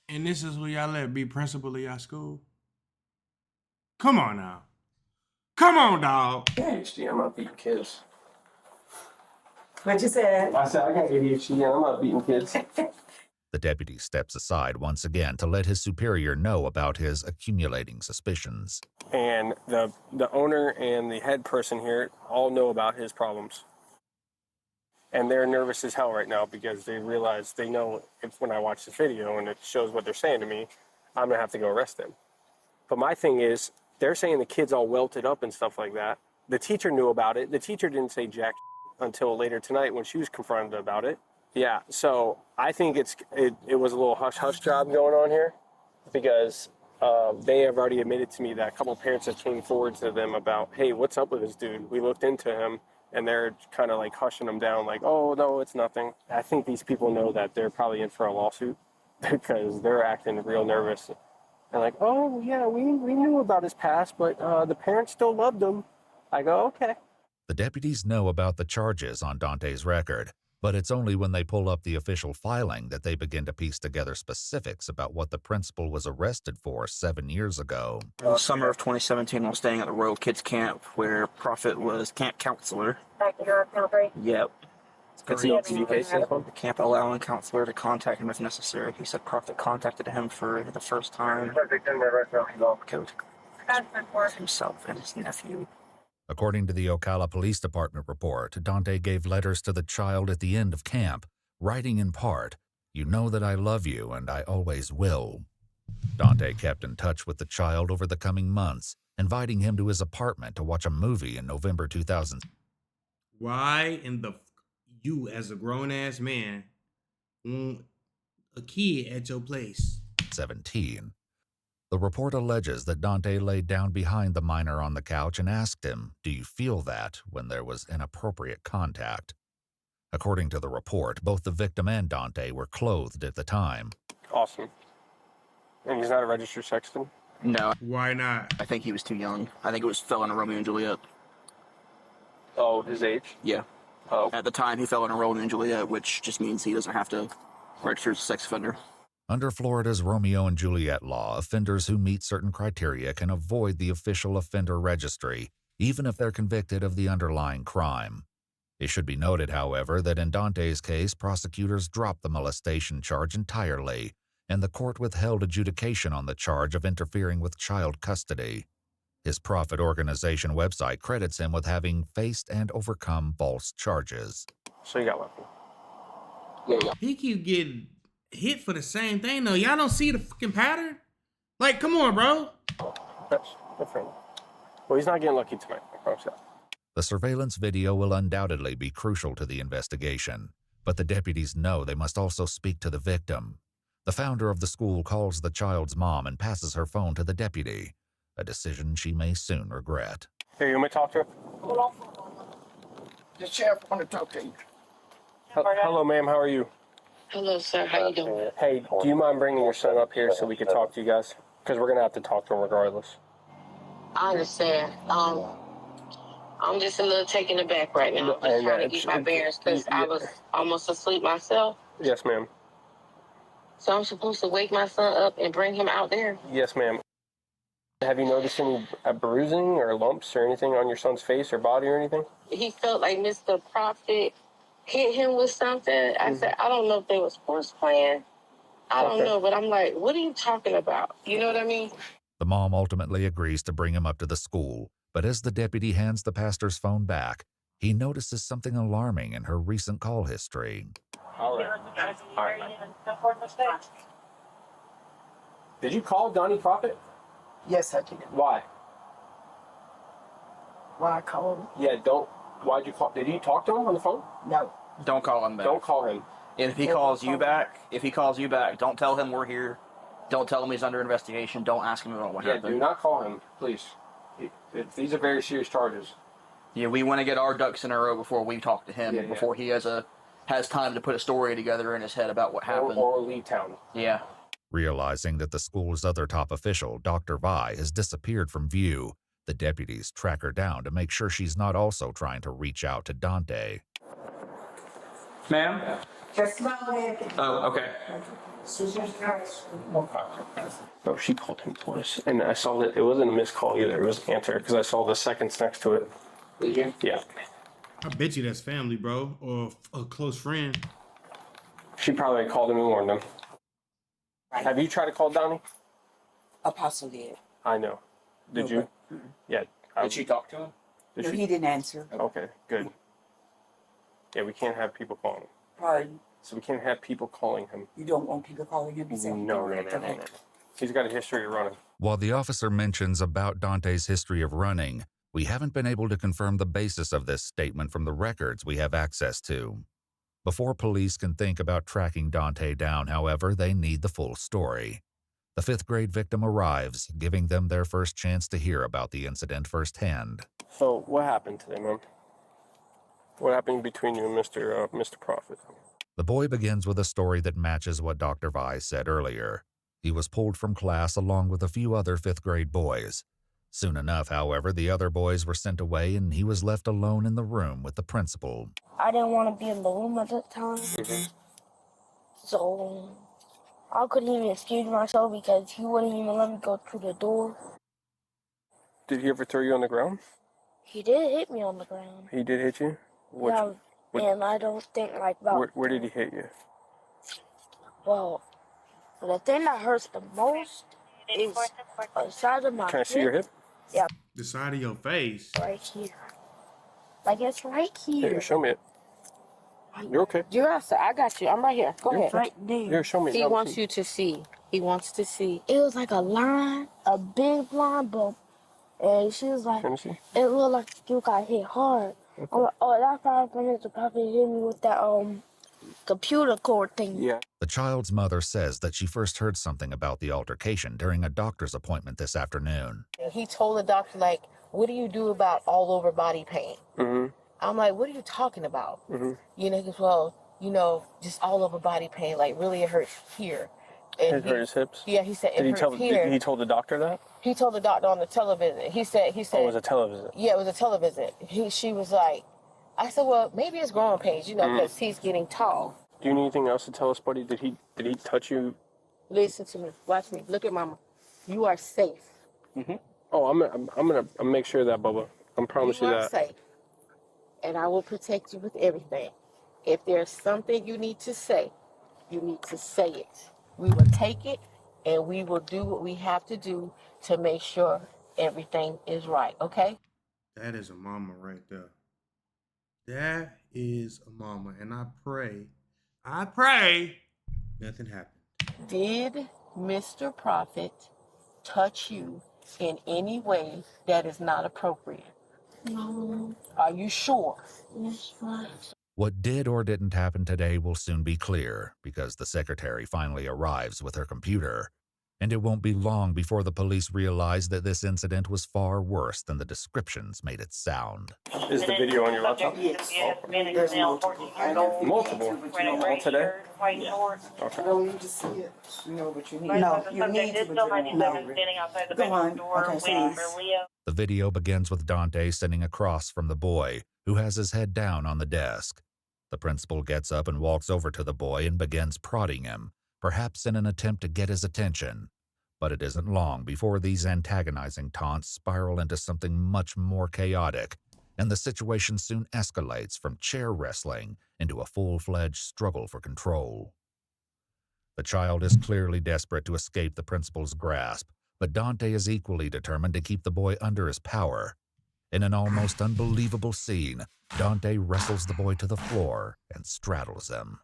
And this is who y'all let be principal of y'all school? Come on now. Come on, dog. ADHD, I'm not beating kids. What you said? I said I got ADHD and I'm not beating kids. The deputy steps aside once again to let his superior know about his accumulating suspicions. And the owner and the head person here all know about his problems. And they're nervous as hell right now because they realize they know if when I watch this video and it shows what they're saying to me, I'm gonna have to go arrest them. But my thing is, they're saying the kid's all welted up and stuff like that. The teacher knew about it. The teacher didn't say jack until later tonight when she was confronted about it. Yeah, so I think it was a little hush-hush job going on here because they have already admitted to me that a couple of parents have came forward to them about, hey, what's up with this dude? We looked into him, and they're kind of like hushing him down like, oh, no, it's nothing. I think these people know that they're probably in for a lawsuit because they're acting real nervous. And like, oh, yeah, we knew about his past, but the parents still loved him. I go, okay. The deputies know about the charges on Dante's record, but it's only when they pull up the official filing that they begin to piece together specifics about what the principal was arrested for 7 years ago. Summer of 2017, while staying at the Royal Kids Camp, where Prophet was camp counselor. Yep. The camp allowing counselor to contact him if necessary. He said Prophet contacted him for the first time. Himself and his nephew. According to the Ocala Police Department report, Dante gave letters to the child at the end of camp, writing in part, "You know that I love you and I always will." Dante kept in touch with the child over the coming months, inviting him to his apartment to watch a movie in November 2000. Why in the you as a grown-ass man want a kid at your place? 17. The report alleges that Dante laid down behind the minor on the couch and asked him, "Do you feel that?" when there was inappropriate contact. According to the report, both the victim and Dante were clothed at the time. Awesome. And he's not a registered sexton? No. Why not? I think he was too young. I think it was fell into Romeo and Juliet. Oh, his age? Yeah. Oh. At the time, he fell in Romeo and Juliet, which just means he doesn't have to register as a sex offender. Under Florida's Romeo and Juliet law, offenders who meet certain criteria can avoid the official offender registry, even if they're convicted of the underlying crime. It should be noted, however, that in Dante's case, prosecutors dropped the molestation charge entirely, and the court withheld adjudication on the charge of interfering with child custody. His profit organization website credits him with having faced and overcome false charges. So you got lucky. He keep getting hit for the same thing though. Y'all don't see the fucking pattern? Like, come on, bro. That's different. Well, he's not getting lucky tonight, I promise you. The surveillance video will undoubtedly be crucial to the investigation, but the deputies know they must also speak to the victim. The founder of the school calls the child's mom and passes her phone to the deputy, a decision she may soon regret. Here, you want me to talk to her? Hold on. The sheriff want to talk to you. Hello, ma'am. How are you? Hello, sir. How you doing? Hey, do you mind bringing your son up here so we can talk to you guys? Because we're going to have to talk to him regardless. I understand. I'm just a little taken aback right now. I'm just trying to get my bearings because I was almost asleep myself. Yes, ma'am. So I'm supposed to wake my son up and bring him out there? Yes, ma'am. Have you noticed any bruising or lumps or anything on your son's face or body or anything? He felt like Mr. Prophet hit him with something. I said, I don't know if they was sports playing. I don't know, but I'm like, what are you talking about? You know what I mean? The mom ultimately agrees to bring him up to the school, but as the deputy hands the pastor's phone back, he notices something alarming in her recent call history. All right. Did you call Donnie Prophet? Yes, I did. Why? Why I called him? Yeah, why'd you call? Did you talk to him on the phone? No. Don't call him back. Don't call him. If he calls you back, don't tell him we're here. Don't tell him he's under investigation. Don't ask him about what happened. Do not call him, please. These are very serious charges. Yeah, we want to get our ducks in a row before we talk to him, before he has time to put a story together in his head about what happened. Or leave town. Yeah. Realizing that the school's other top official, Dr. Vi, has disappeared from view, the deputies track her down to make sure she's not also trying to reach out to Dante. Ma'am? Just go ahead. Oh, okay. Oh, she called him twice. And I saw that it wasn't a missed call either. It was an answer because I saw the seconds next to it. Did you? Yeah. I bet you that's family, bro, or a close friend. She probably called him and warned him. Right. Have you tried to call Donnie? Apostle did. I know. Did you? Yeah. Did she talk to him? No, he didn't answer. Okay, good. Yeah, we can't have people calling him. Pardon? So we can't have people calling him. You don't want people calling him? No. He's got a history of running. While the officer mentions about Dante's history of running, we haven't been able to confirm the basis of this statement from the records we have access to. Before police can think about tracking Dante down, however, they need the full story. The 5th grade victim arrives, giving them their first chance to hear about the incident firsthand. So what happened today, man? What happened between you and Mr. Prophet? The boy begins with a story that matches what Dr. Vi said earlier. He was pulled from class along with a few other 5th grade boys. Soon enough, however, the other boys were sent away and he was left alone in the room with the principal. I didn't want to be in the room at that time. So I couldn't even excuse myself because he wouldn't even let me go through the door. Did he ever throw you on the ground? He did hit me on the ground. He did hit you? And I don't think like about... Where did he hit you? Well, the thing that hurts the most is the side of my hip. Can I see your hip? Yeah. The side of your face? Right here. Like, it's right here. Here, show me it. You're okay. You're outside. I got you. I'm right here. Go ahead. Right there. Here, show me. He wants you to see. He wants to see. It was like a line, a big line bump. And she was like, it looked like you got hit hard. I'm like, oh, that's probably Mr. Prophet hit me with that computer cord thing. Yeah. The child's mother says that she first heard something about the altercation during a doctor's appointment this afternoon. He told the doctor, like, what do you do about all over body pain? I'm like, what are you talking about? You know, he goes, well, you know, just all over body pain, like really it hurts here. It hurt his hips? Yeah, he said it hurts here. Did he told the doctor that? He told the doctor on the television. He said. Oh, it was a television. Yeah, it was a television. She was like, I said, well, maybe it's growing pains, because he's getting tall. Do you need anything else to tell us, buddy? Did he touch you? Listen to me. Watch me. Look at Mama. You are safe. Oh, I'm gonna make sure of that, Bubba. I promise you You are that. safe. And I will protect you with everything. If there's something you need to say, you need to say it. We will take it, and we will do what we have to do to make sure everything is right, okay? That is a mama right there. That is a mama. And I pray nothing happened. Did Mr. Prophet touch you in any way that is not appropriate? No. Are you sure? Yes, fine. What did or didn't happen today will soon be clear because the secretary finally arrives with her computer. And it won't be long before the police realize that this incident was far worse than the descriptions made it sound. Is the video on your laptop? Yes. There's multiple. Multiple? All today? Okay. Don't need to see it. No, but you need. No, you need to, but you don't know. Go on. Okay, please. The video begins with Dante sitting across from the boy, who has his head down on the desk. The principal gets up and walks over to the boy and begins prodding him, perhaps in an attempt to get his attention. But it isn't long before these antagonizing taunts spiral into something much more chaotic, and the situation soon escalates from chair wrestling into a full-fledged struggle for control. The child is clearly desperate to escape the principal's grasp, but Dante is equally determined to keep the boy under his power. In an almost unbelievable scene, Dante wrestles the boy to the floor and straddles him.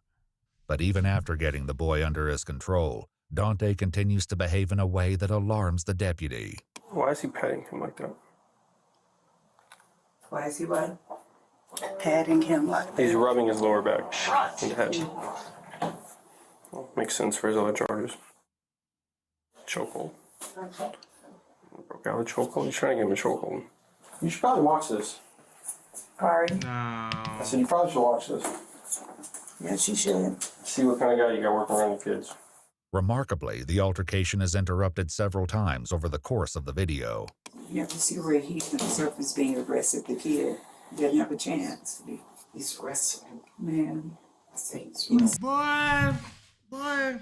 But even after getting the boy under his control, Dante continues to behave in a way that alarms the deputy. Why is he petting him like that? Why is he what? Patting him like that? He's rubbing his lower back and head. Well, makes sense for his other charges. Chokehold. Broke out of the chokehold. He's trying to get him a chokehold. You should probably watch this. Pardon? No. I said you probably should watch this. Yes, you should. See what kind of guy you got working around your kids. Remarkably, the altercation is interrupted several times over the course of the video. You have to see where he himself is being aggressive. The kid doesn't have a chance. He's wrestling. Man, I say he's wrestling. Boy.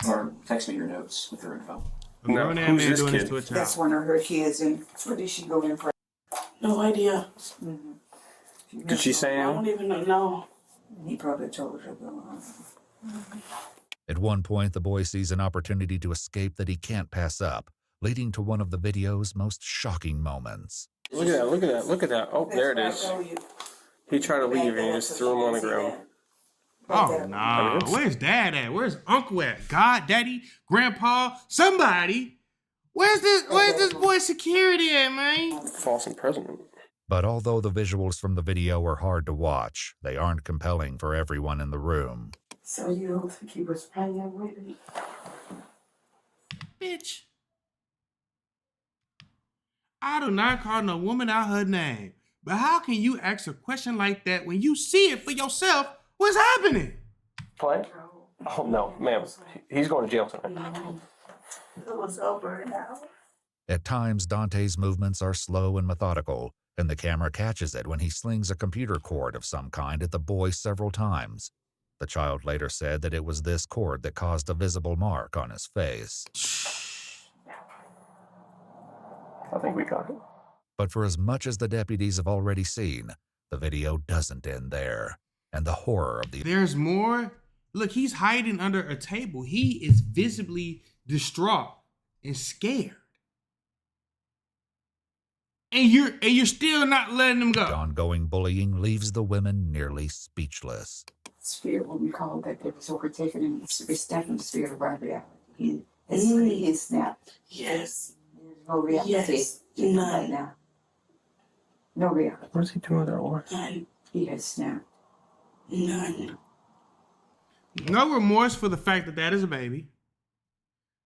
Or text me your notes with your info. No, who's this kid? That's one of her kids. And where did she go in for? No idea. Did she say I don't anything? even know. He probably told her to go on. At one point, the boy sees an opportunity to escape that he can't pass up, leading to one of the video's most shocking moments. Look at that, look at that, look at that. Oh, there it is. He tried to leave and he just threw him on the ground. Oh, no. Where's Dad at? Where's Uncle at? God, Daddy, Grandpa, somebody. Where's this boy's security at, man? False imprisonment. But although the visuals from the video are hard to watch, they aren't compelling for everyone in the room. So you don't think he was playing with me? Bitch. I do not call no woman out her name. But how can you ask a question like that when you see it for yourself? What's happening? Play? Oh, no, ma'am. He's going to jail tonight. It was over now. At times, Dante's movements are slow and methodical, and the camera catches it when he slings a computer cord of some kind at the boy several times. The child later said that it was this cord that caused a visible mark on his face. I think we got it. But for as much as the deputies have already seen, the video doesn't end there. And the horror of the... There's more. Look, he's hiding under a table. He is visibly distraught and scared. And you're still not letting him go. The ongoing bullying leaves the women nearly speechless. Spirit, when we call that, it was overtaken and it's definitely the spirit of our reality. He snapped. Yes. There's no reality. Yes. None. Right now. No reality. What's he doing with that one? None. He has snapped. None. No remorse for the fact that that is a baby.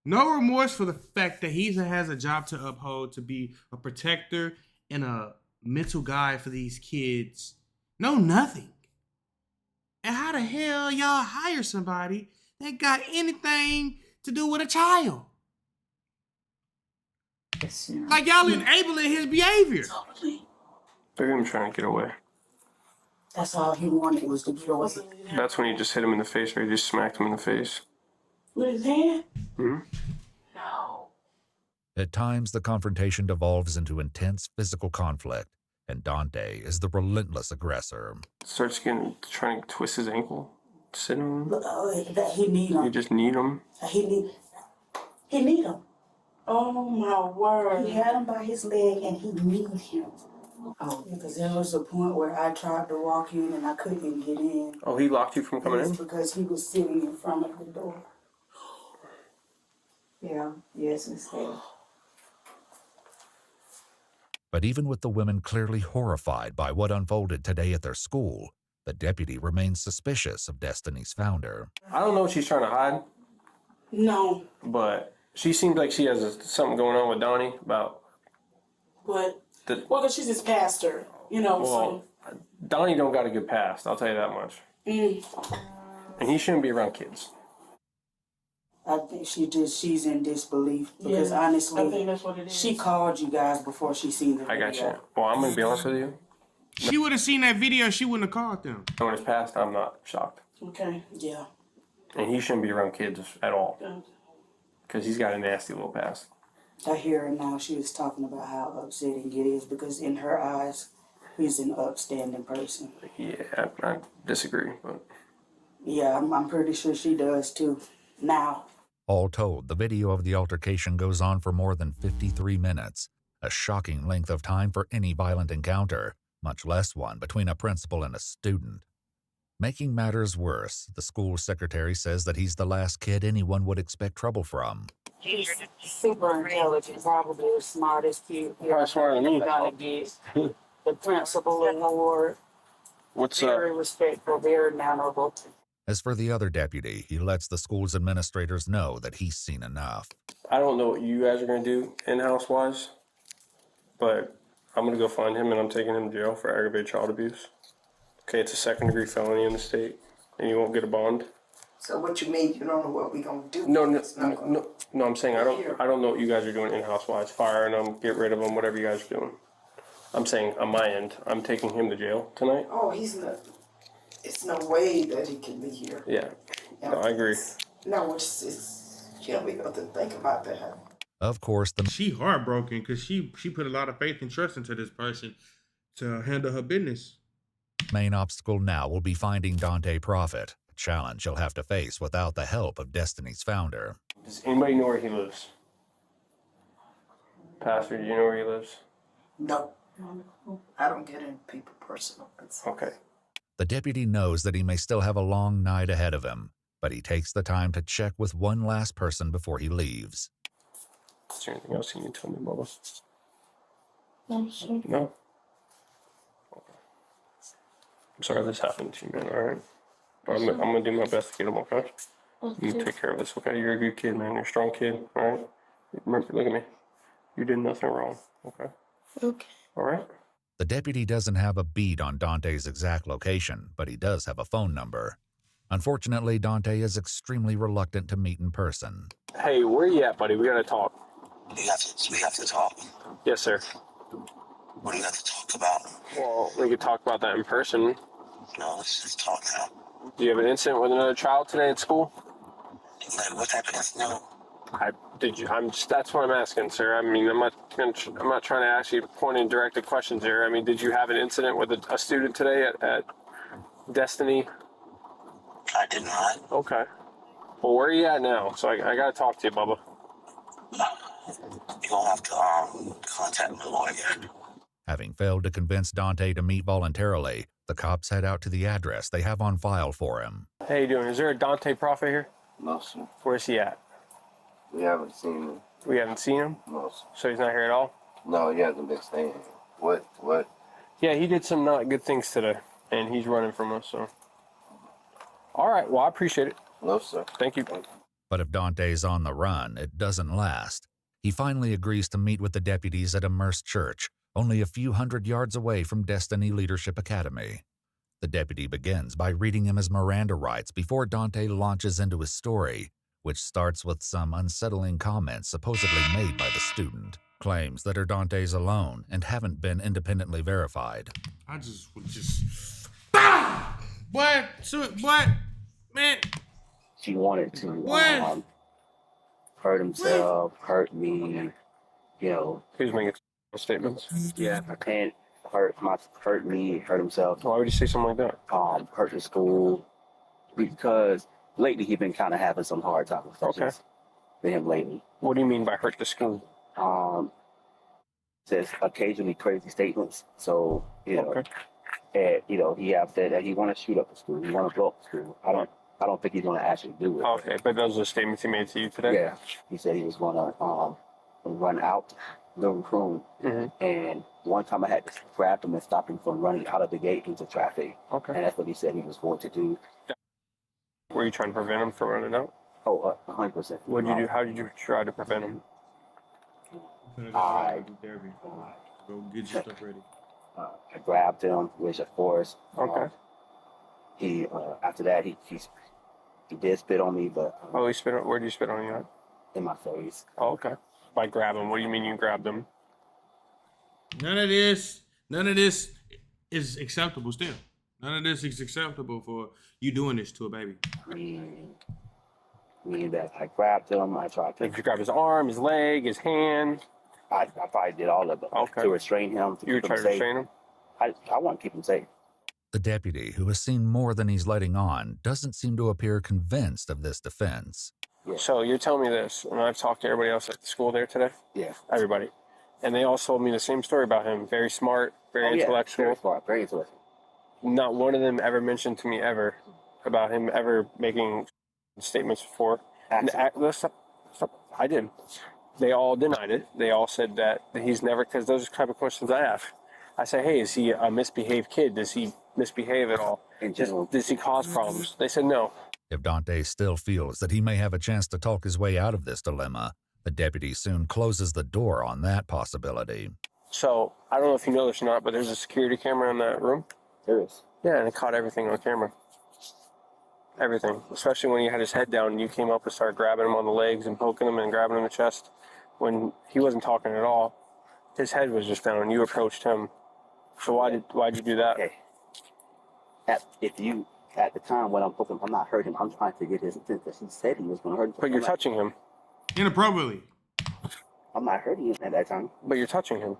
No remorse for the fact that he has a job to uphold, to be a protector and a mental guide for these kids. No, nothing. And how the hell y'all hire somebody that got anything to do with a child? Like y'all enabling his behavior. Look at him trying to get away. That's all he wanted was to get away. That's when he just hit him in the face, or he just smacked him in the face. With his hand? Hmm? No. At times, the confrontation devolves into intense physical conflict, and Dante is the relentless aggressor. Starts trying to twist his ankle, sit on him. That he need him. You just need him. He need him. Oh my word. He had him by his leg and he need him. Oh, because there was a point where I tried to walk in and I couldn't get in. Oh, he locked you from coming in? Because he was sitting in front of the door. Yeah, yes, Miss Hale. But even with the women clearly horrified by what unfolded today at their school, the deputy remains suspicious of Destiny's founder. I don't know what she's trying to hide. No. But she seems like she has something going on with Donnie about... What? Well, because she's his pastor, you know, well, so... Donnie don't got a good past, I'll tell you that much. And he shouldn't be around kids. I think she's in disbelief because honestly, I think that's what it is. She called you guys before she seen the video. I got you. Well, I'm gonna be honest with you. She would have seen that video, she wouldn't have called them. Knowing his past, I'm not shocked. Okay, yeah. And he shouldn't be around kids at all. Because he's got a nasty little past. I hear her now. She was talking about how upsetting it is because in her eyes, he's an upstanding person. Yeah, I disagree. But... yeah, I'm pretty sure she does too. Now. All told, the video of the altercation goes on for more than 53 minutes, a shocking length of time for any violent encounter, much less one between a principal and a student. Making matters worse, the school secretary says that he's the last kid anyone would expect trouble from. He's super intelligent, probably the smartest kid. Probably smarter than me. Gonna get the principal award. What's very respectful, very mannerable. As for the other deputy, he lets the school's administrators know that he's seen enough. I don't know what you guys are going to do in-house wise, but I'm going to go find him and I'm taking him to jail for aggravated child abuse. Okay, it's a second-degree felony in the state, and you won't get a bond. So what you mean? You don't know what we gonna do? No, I'm saying I don't know what you guys are doing in-house wise, firing them, get rid of them, whatever you guys are doing. I'm saying on my end, I'm taking him to jail tonight. Oh, he's not. It's no way that he can be here. Yeah, no, I agree. No, it's can't we go to think about that? Of course, she heartbroken because she put a lot of faith and trust into this person to handle her business. Main obstacle now will be finding Dante Prophet, a challenge he'll have to face without the help of Destiny's founder. Does anybody know where he lives? Pastor, do you know where he lives? No. I don't get into people personal. Okay. The deputy knows that he may still have a long night ahead of him, but he takes the time to check with one last person before he leaves. Is there anything else you need to tell me, Bubba? No, sir. No? Okay. I'm sorry this happened to you, man, alright? I'm going to do my best to get him, okay? You take care of this, okay? You're a good kid, man. You're a strong kid, alright? Remember, look at me. You did nothing wrong, okay? Okay. Alright? The deputy doesn't have a beat on Dante's exact location, but he does have a phone number. Unfortunately, Dante is extremely reluctant to meet in person. Hey, where you at, buddy? We gotta talk. We have to talk. Yes, sir. What do you have to talk about? Well, we could talk about that in person. No, let's just talk now. Do you have an incident with another child today at school? Like, what type of incident? That's what I'm asking, sir. I mean, I'm not trying to ask you pointed and directed questions here. I mean, did you have an incident with a student today at Destiny? I did not. Okay. Well, where are you at now? So I got to talk to you, Bubba. You're going to have to contact my lawyer. Having failed to convince Dante to meet voluntarily, the cops head out to the address they have on file for him. How you doing? Is there a Dante Prophet here? No, sir. Where's he at? We haven't seen him. We haven't seen him? No, sir. So he's not here at all? No, he hasn't been staying here. What? Yeah, he did some not good things today, and he's running from us, so. All right, well, I appreciate it. No, sir. Thank you. But if Dante's on the run, it doesn't last. He finally agrees to meet with the deputies at Immerse Church, only a few hundred yards away from Destiny Leadership Academy. The deputy begins by reading him his Miranda rights before Dante launches into his story, which starts with some unsettling comments supposedly made by the student. Claims that are Dante's alone and haven't been independently verified. I just would just. What? So, what? Man. She wanted to hurt himself, hurt me, you know. He's making statements. Yeah, I can't hurt me, hurt himself. Why would you say something like that? Hurt the school. Because lately he's been kind of having some hard times. Okay. For him lately. What do you mean by hurt the school? Says occasionally crazy statements. So, you know, and, you know, he have said that he want to shoot up the school. He want to blow up the school. I don't think he's going to actually do it. Okay, but those are the statements he made to you today? Yeah. He said he was going to run out the room. And one time I had to grab him and stop him from running out of the gate into traffic. Okay. And that's what he said he was going to do. Were you trying to prevent him from running out? Oh, 100%. What did you do? How did you try to prevent him? I Go get your stuff ready. I grabbed him, which of course, okay. He after that he did spit on me, but oh, he spit on. Where did you spit on you at? In my face. Oh, okay. By grabbing, what do you mean you grabbed him? None of this is acceptable still. None of this is acceptable for you doing this to a baby. Meaning that I grabbed him, I tried to... Did you grab his arm, his leg, his hand? I probably did all of it. Okay. To restrain him. You were trying to restrain him? I want to keep him safe. The deputy, who has seen more than he's letting on, doesn't seem to appear convinced of this defense. Yeah. So you're telling me this, and I've talked to everybody else at the school there today? Yeah. Everybody. And they all told me the same story about him. Very smart, very intellectual. Very smart, very intellectual. Not one of them ever mentioned to me ever about him ever making statements before. I did. They all denied it. They all said that he's never, because those are the type of questions I ask. I say, hey, is he a misbehaved kid? Does he misbehave at all? Does he cause problems? They said no. If Dante still feels that he may have a chance to talk his way out of this dilemma, the deputy soon closes the door on that possibility. So, I don't know if you know this or not, but there's a security camera in that room. There is. Yeah, and it caught everything on camera. Everything. Especially when he had his head down and you came up and started grabbing him on the legs and poking him and grabbing him in the chest. When he wasn't talking at all, his head was just down and you approached him. So why'd you do that? Okay. At the time when I'm poking, I'm not hurting him. I'm trying to get his attention. He said he was going to hurt him. But you're touching him. Inappropriately. I'm not hurting him at that time. But you're touching him.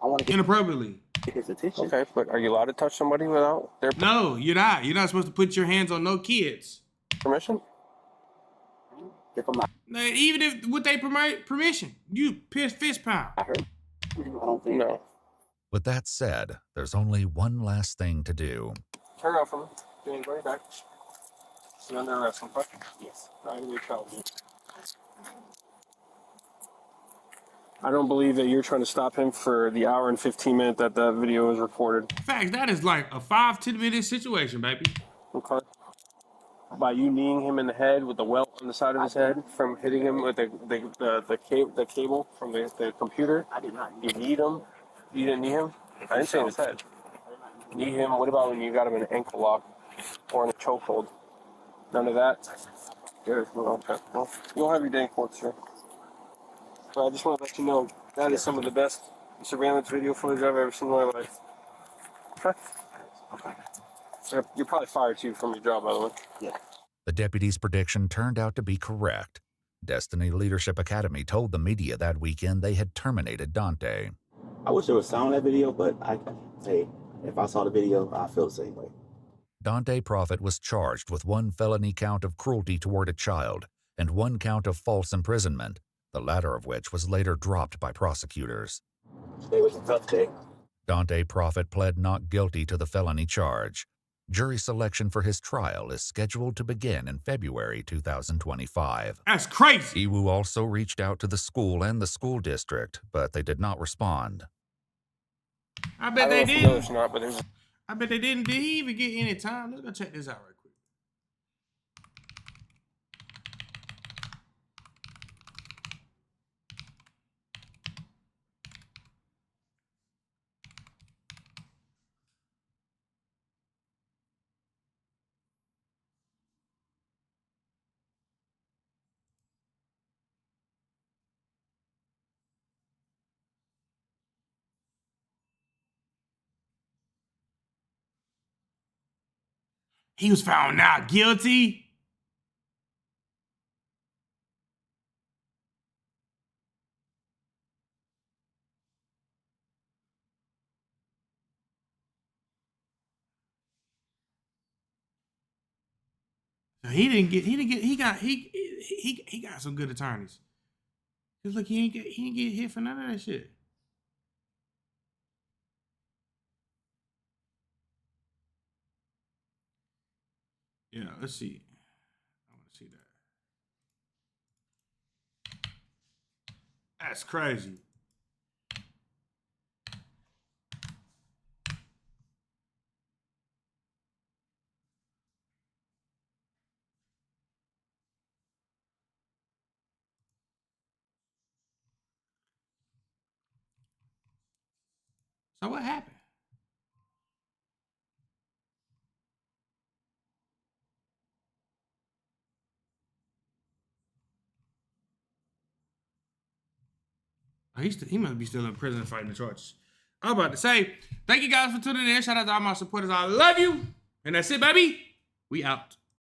I want to get inappropriately. His attention. Okay, but are you allowed to touch somebody without their No, you're not. You're not supposed to put your hands on no kids. permission? If I'm not, Even if with their permission, you fist pound. I don't think. No. With that said, there's only one last thing to do. Turn off from him. Do anybody back? You're under arrest, okay? Yes. I don't believe that you're trying to stop him for the hour and 15 minutes that the video was recorded. Facts, that is like a 5-10 minute situation, baby. Okay. By you kneeing him in the head with the welt on the side of his head from hitting him with the cable from the computer. I did not. You kneed him. You didn't knee him. I didn't say in his head. Knee him. What about when you got him in an ankle lock or in a chokehold? None of that. There's no. Okay. Well, you'll have your day in court, sir. But I just want to let you know that is some of the best surveillance video footage I've ever seen in my life. Okay. You're probably fired too from your job, by the way. Yeah. The deputy's prediction turned out to be correct. Destiny Leadership Academy told the media that weekend they had terminated Dante. I wish there was sound on that video, but if I saw the video, I feel the same way. Dante Prophet was charged with 1 felony count of cruelty toward a child and 1 count of false imprisonment, the latter of which was later dropped by prosecutors. It was a tough day. Dante Prophet pled not guilty to the felony charge. Jury selection for his trial is scheduled to begin in February 2025. That's crazy. Iwu also reached out to the school and the school district, but they did not respond. I bet they I don't know if you didn't. know this or not, but there's I bet they didn't. Did he even get any time? Let's go check this out right quick. He was found not guilty. So he got some good attorneys. Cause look, he didn't get hit for none of that shit. Yeah, let's see. I want to see that. That's crazy. So what happened? He must be still in prison fighting the charges. I'm about to say, thank you guys for tuning in. Shout out to all my supporters. I love you. And that's it, baby. We out.